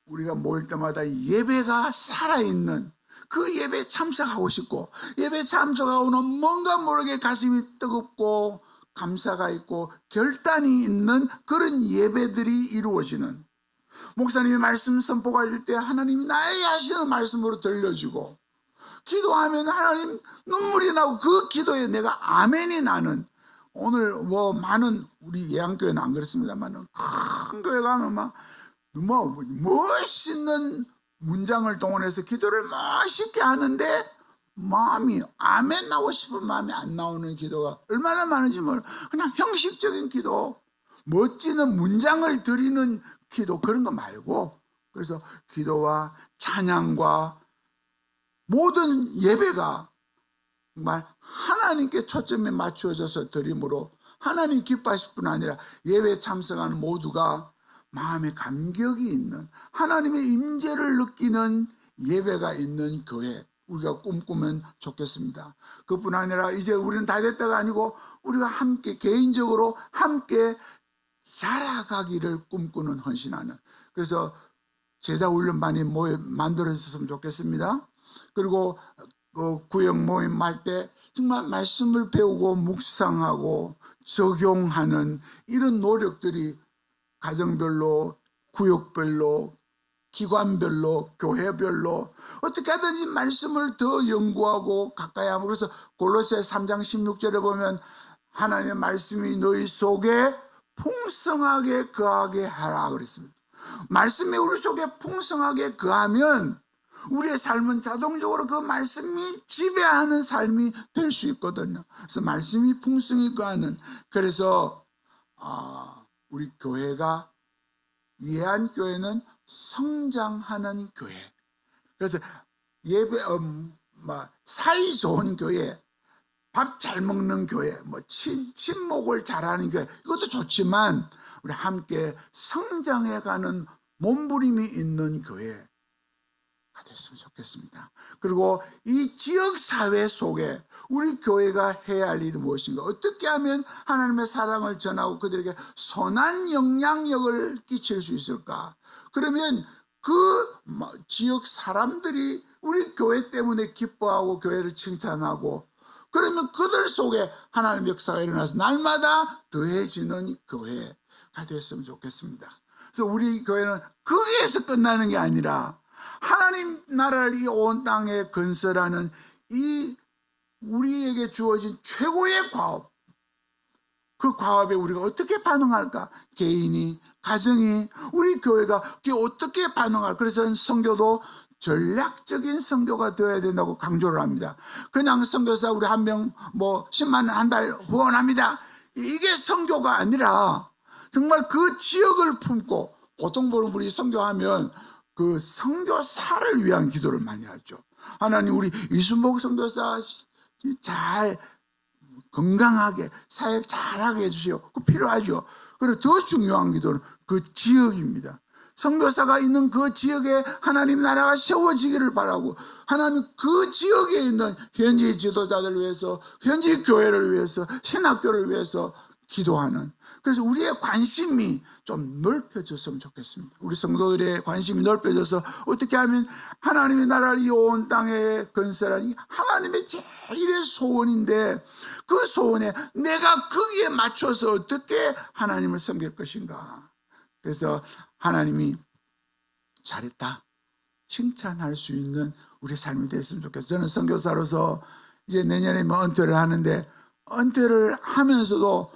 우리가 모일 때마다 예배가 살아있는 그 예배에 참석하고 싶고 예배에 참석하고는 뭔가 모르게 가슴이 뜨겁고 감사가 있고 결단이 있는 그런 예배들이 이루어지는, 목사님이 말씀 선포가 될 때 하나님이 나에게 하시는 말씀으로 들려주고 기도하면 하나님 눈물이 나고 그 기도에 내가 아멘이 나는, 오늘 뭐 많은 우리 예한교회는 안 그렇습니다만 큰 교회 가면 막 멋있는 문장을 동원해서 기도를 멋있게 하는데 마음이 아멘 나오고 싶은 마음이 안 나오는 기도가 얼마나 많은지 몰라. 그냥 형식적인 기도, 멋지는 문장을 드리는 기도 그런 거 말고, 그래서 기도와 찬양과 모든 예배가 정말 하나님께 초점이 맞추어져서 드림으로 하나님 기뻐하실 뿐 아니라 예배에 참석하는 모두가 마음에 감격이 있는 하나님의 임재를 느끼는 예배가 있는 교회 우리가 꿈꾸면 좋겠습니다. 그뿐 아니라 이제 우리는 다 됐다가 아니고 우리가 함께 개인적으로 함께 자라가기를 꿈꾸는 헌신하는, 그래서 제자 훈련반이 만들어 줬으면 좋겠습니다. 그리고 구역 모임 할 때 정말 말씀을 배우고 묵상하고 적용하는 이런 노력들이 가정별로, 구역별로, 기관별로, 교회별로 어떻게 하든지 말씀을 더 연구하고 가까이 하고, 그래서 골로새 3장 16절에 보면 하나님의 말씀이 너희 속에 풍성하게 거하게 하라 그랬습니다. 말씀이 우리 속에 풍성하게 거하면 우리의 삶은 자동적으로 그 말씀이 지배하는 삶이 될 수 있거든요. 그래서 말씀이 풍성히 거하는, 그래서 우리 교회가, 예안교회는 성장하는 교회. 그래서 예배 사이 좋은 교회, 밥 잘 먹는 교회, 친목을 잘하는 교회, 이것도 좋지만 우리 함께 성장해가는 몸부림이 있는 교회가 됐으면 좋겠습니다. 그리고 이 지역사회 속에 우리 교회가 해야 할 일이 무엇인가, 어떻게 하면 하나님의 사랑을 전하고 그들에게 선한 영향력을 끼칠 수 있을까. 그러면 그 지역 사람들이 우리 교회 때문에 기뻐하고 교회를 칭찬하고, 그러면 그들 속에 하나님의 역사가 일어나서 날마다 더해지는 교회가 됐으면 좋겠습니다. 그래서 우리 교회는 거기에서 끝나는 게 아니라 하나님 나라를 이 온 땅에 건설하는 이 우리에게 주어진 최고의 과업, 그 과업에 우리가 어떻게 반응할까? 개인이, 가정이, 우리 교회가 그게 어떻게 반응할까? 그래서 선교도 전략적인 선교가 되어야 된다고 강조를 합니다. 그냥 선교사 우리 한 명 10만 원 한 달 후원합니다, 이게 선교가 아니라 정말 그 지역을 품고, 보통 보면 우리 선교하면 그 선교사를 위한 기도를 많이 하죠. 하나님 우리 이순복 선교사 잘 건강하게 사역 잘하게 해주세요. 그거 필요하죠. 그리고 더 중요한 기도는 그 지역입니다. 선교사가 있는 그 지역에 하나님 나라가 세워지기를 바라고, 하나님 그 지역에 있는 현지 지도자들을 위해서, 현지 교회를 위해서, 신학교를 위해서 기도하는, 그래서 우리의 관심이 좀 넓혀졌으면 좋겠습니다. 우리 성도들의 관심이 넓혀져서 어떻게 하면 하나님의 나라를 이 온 땅에 건설하니 하나님의 제일의 소원인데, 그 소원에 내가 거기에 맞춰서 어떻게 하나님을 섬길 것인가. 그래서 하나님이 잘했다 칭찬할 수 있는 우리 삶이 됐으면 좋겠어요. 저는 선교사로서 이제 내년에 은퇴를 하는데, 은퇴를 하면서도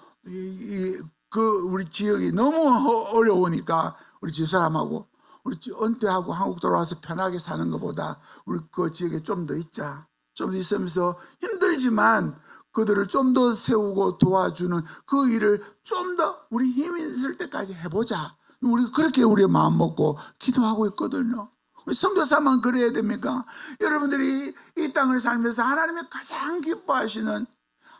우리 지역이 너무 어려우니까 우리 집사람하고 우리 은퇴하고 한국 돌아와서 편하게 사는 것보다 우리 그 지역에 좀 더 있자, 좀 더 있으면서 힘들지만 그들을 좀 더 세우고 도와주는 그 일을 좀 더 우리 힘이 있을 때까지 해보자, 우리 그렇게 우리 마음 먹고 기도하고 있거든요. 선교사만 그래야 됩니까? 여러분들이 이 땅을 살면서 하나님이 가장 기뻐하시는,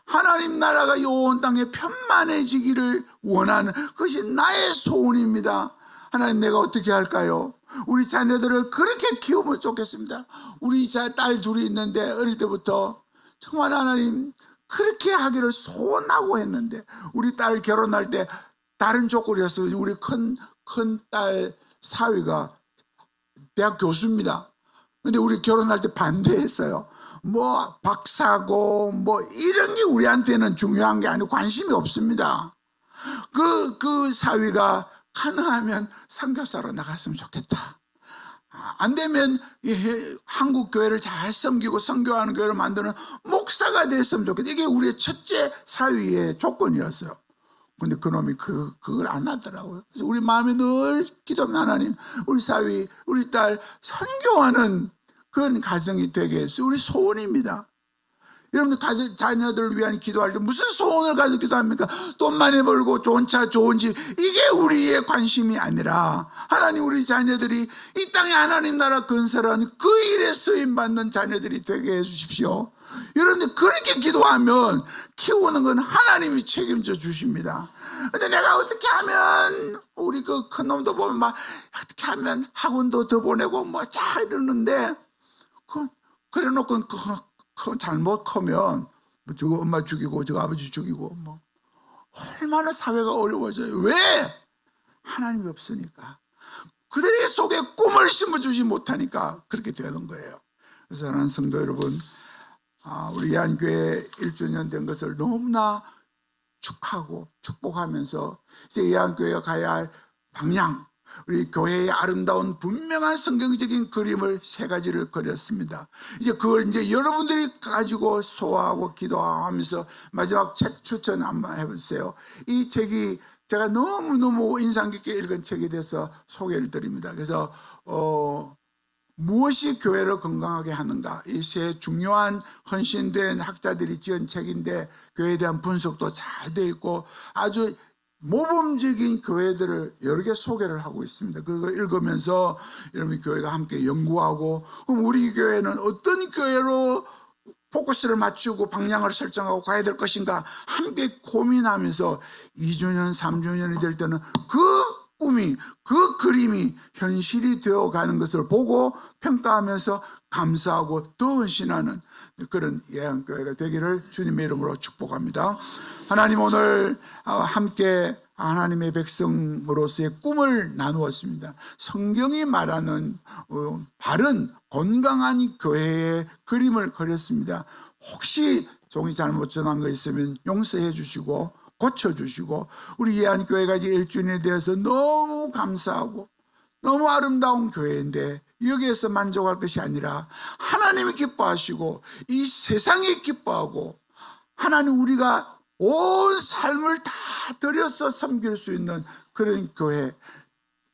하나님 나라가 이 온 땅에 편만해지기를 원하는, 그것이 나의 소원입니다. 하나님 내가 어떻게 할까요? 우리 자녀들을 그렇게 키우면 좋겠습니다. 우리 딸 둘이 있는데 어릴 때부터 정말 하나님 그렇게 하기를 소원하고 했는데, 우리 딸 결혼할 때 다른 조건이었어요. 우리 큰 딸 사위가 대학 교수입니다. 근데 우리 결혼할 때 반대했어요. 박사고 이런 게 우리한테는 중요한 게 아니고 관심이 없습니다. 그 사위가 가능하면 선교사로 나갔으면 좋겠다. 안 되면 한국 교회를 잘 섬기고 선교하는 교회를 만드는 목사가 됐으면 좋겠다. 이게 우리의 첫째 사위의 조건이었어요. 근데 그놈이 그걸 안 하더라고요. 그래서 우리 마음에 늘 기도하면 하나님 우리 사위, 우리 딸 선교하는 그런 가정이 되게 해서 우리 소원입니다. 여러분들 자녀들을 위한 기도할 때 무슨 소원을 가지고 기도합니까? 돈 많이 벌고 좋은 차 좋은 집, 이게 우리의 관심이 아니라 하나님 우리 자녀들이 이 땅에 하나님 나라 건설하는 그 일에 쓰임받는 자녀들이 되게 해주십시오. 여러분들 그렇게 기도하면 키우는 건 하나님이 책임져 주십니다. 근데 내가 어떻게 하면, 우리 그 큰 놈도 보면 어떻게 하면 학원도 더 보내고 이러는데, 그래 놓고 잘못 크면 저거 엄마 죽이고 저거 아버지 죽이고 얼마나 사회가 어려워져요. 왜? 하나님이 없으니까. 그들의 속에 꿈을 심어주지 못하니까 그렇게 되는 거예요. 그래서 사랑하는 성도 여러분, 우리 예한교회 1주년 된 것을 너무나 축하하고 축복하면서 이제 예한교회가 가야 할 방향, 우리 교회의 아름다운 분명한 성경적인 그림을 3가지를 그렸습니다. 이제 그걸 이제 여러분들이 가지고 소화하고 기도하면서 마지막 책 추천 한번 해보세요. 이 책이 제가 너무너무 인상 깊게 읽은 책에 대해서 소개를 드립니다. 그래서 무엇이 교회를 건강하게 하는가, 이 3 중요한 헌신된 학자들이 지은 책인데 교회에 대한 분석도 잘 돼 있고 아주 모범적인 교회들을 여러 개 소개를 하고 있습니다. 그거 읽으면서 여러분 교회가 함께 연구하고, 그럼 우리 교회는 어떤 교회로 포커스를 맞추고 방향을 설정하고 가야 될 것인가 함께 고민하면서 2주년 3주년이 될 때는 그 꿈이, 그 그림이 현실이 되어가는 것을 보고 평가하면서 감사하고 더 헌신하는 그런 예한교회가 되기를 주님의 이름으로 축복합니다. 하나님, 오늘 함께 하나님의 백성으로서의 꿈을 나누었습니다. 성경이 말하는 바른 건강한 교회의 그림을 그렸습니다. 혹시 종이 잘못 전한 거 있으면 용서해 주시고 고쳐주시고, 우리 예한교회가 이제 1주년에 대해서 너무 감사하고 너무 아름다운 교회인데 여기에서 만족할 것이 아니라 하나님이 기뻐하시고 이 세상이 기뻐하고 하나님 우리가 온 삶을 다 들여서 섬길 수 있는 그런 교회,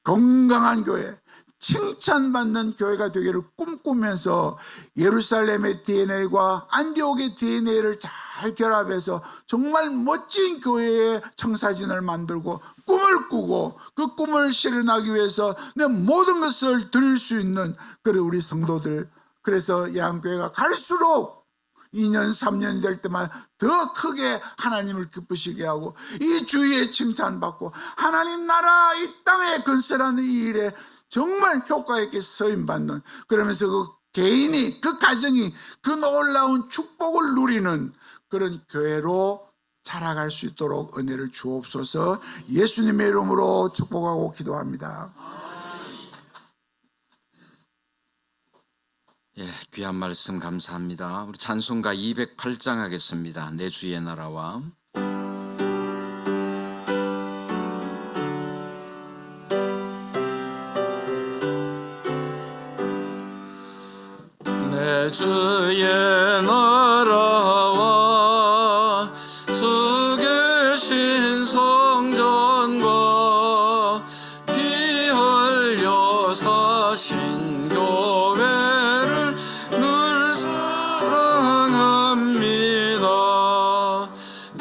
건강한 교회, 칭찬받는 교회가 되기를 꿈꾸면서 예루살렘의 DNA와 안디옥의 DNA를 잘 결합해서 정말 멋진 교회의 청사진을 만들고 꿈을 꾸고 그 꿈을 실현하기 위해서 내 모든 것을 드릴 수 있는 그런 우리 성도들, 그래서 예한교회가 갈수록 2년 3년이 될 때만 더 크게 하나님을 기쁘시게 하고 이 주위에 칭찬받고 하나님 나라 이 땅에 건설하는 이 일에 정말 효과 있게 쓰임받는, 그러면서 그 개인이, 그 가정이 그 놀라운 축복을 누리는 그런 교회로 자라갈 수 있도록 은혜를 주옵소서. 예수님의 이름으로 축복하고 기도합니다. 예, 귀한 말씀 감사합니다. 우리 찬송가 208장 하겠습니다. 내 주의 나라와. 내 주의 나라와 수 계신 성전과 피 흘려 사신 교회를 늘 사랑합니다.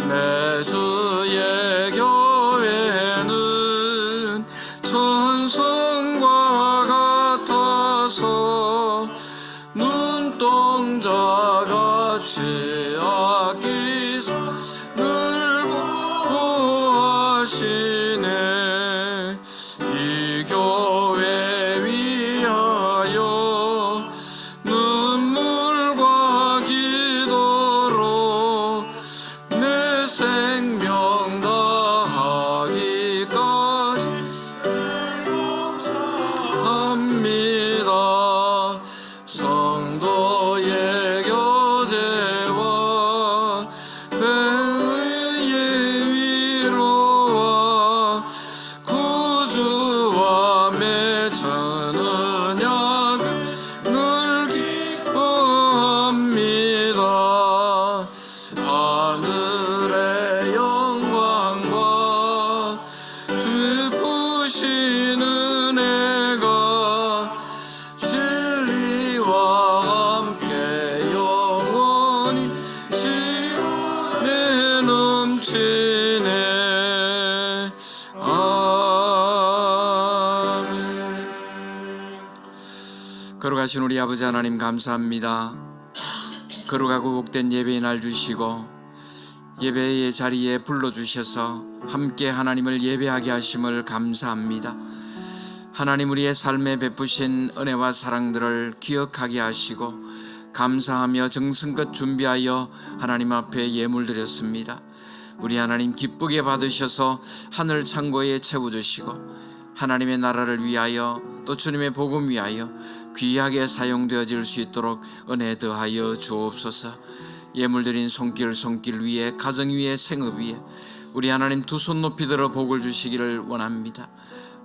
내 주의 교회는 천성과 같아서 눈동자같이 아끼사 늘 보호하시네. 이 교회 위하여 눈물과 기도로 내 생명 다하기까지 합니다. 성도의 교제와 회의 위로와 구주와 맺은 언약을 늘 기뻐합니다. 하늘의 영광과 주의 푸신 은혜가 진리와 함께 영원히 시온에 넘치네. 아멘. 거룩하신 우리 아버지 하나님 감사합니다. 거룩하고 복된 예배의 날 주시고 예배의 자리에 불러주셔서 함께 하나님을 예배하게 하심을 감사합니다. 하나님, 우리의 삶에 베푸신 은혜와 사랑들을 기억하게 하시고 감사하며 정성껏 준비하여 하나님 앞에 예물 드렸습니다. 우리 하나님 기쁘게 받으셔서 하늘 창고에 채워주시고 하나님의 나라를 위하여 또 주님의 복음 위하여 귀하게 사용되어질 수 있도록 은혜 더하여 주옵소서. 예물드린 손길 위에, 가정 위에, 생업 위에 우리 하나님 두 손 높이 들어 복을 주시기를 원합니다.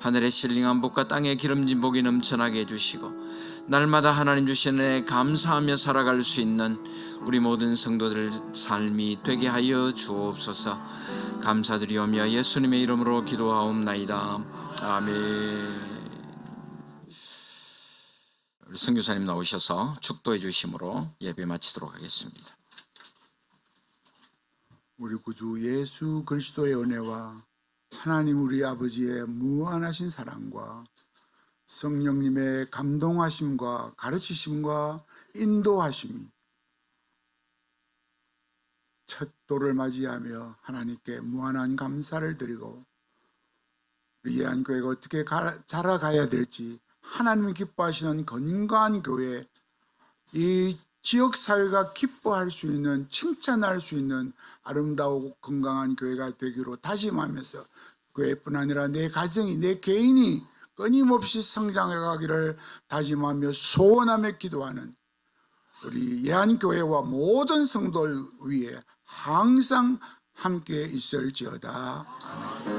하늘의 신령한 복과 땅의 기름진 복이 넘쳐나게 해주시고 날마다 하나님 주시는 은혜에 감사하며 살아갈 수 있는 우리 모든 성도들 삶이 되게 하여 주옵소서. 감사드리오며 예수님의 이름으로 기도하옵나이다. 아멘. 우리 선교사님 나오셔서 축도해 주심으로 예배 마치도록 하겠습니다. 우리 구주 예수 그리스도의 은혜와 하나님 우리 아버지의 무한하신 사랑과 성령님의 감동하심과 가르치심과 인도하심이 첫 돌을 맞이하며 하나님께 무한한 감사를 드리고 우리 예한교회가 어떻게 자라가야 될지 하나님이 기뻐하시는 건강한 교회, 이 지역사회가 기뻐할 수 있는, 칭찬할 수 있는 아름다우고 건강한 교회가 되기로 다짐하면서 교회뿐 아니라 내 가정이, 내 개인이 끊임없이 성장해 가기를 다짐하며 소원하며 기도하는 우리 예한교회와 모든 성도들 위해 항상 함께 있을지어다. 아멘.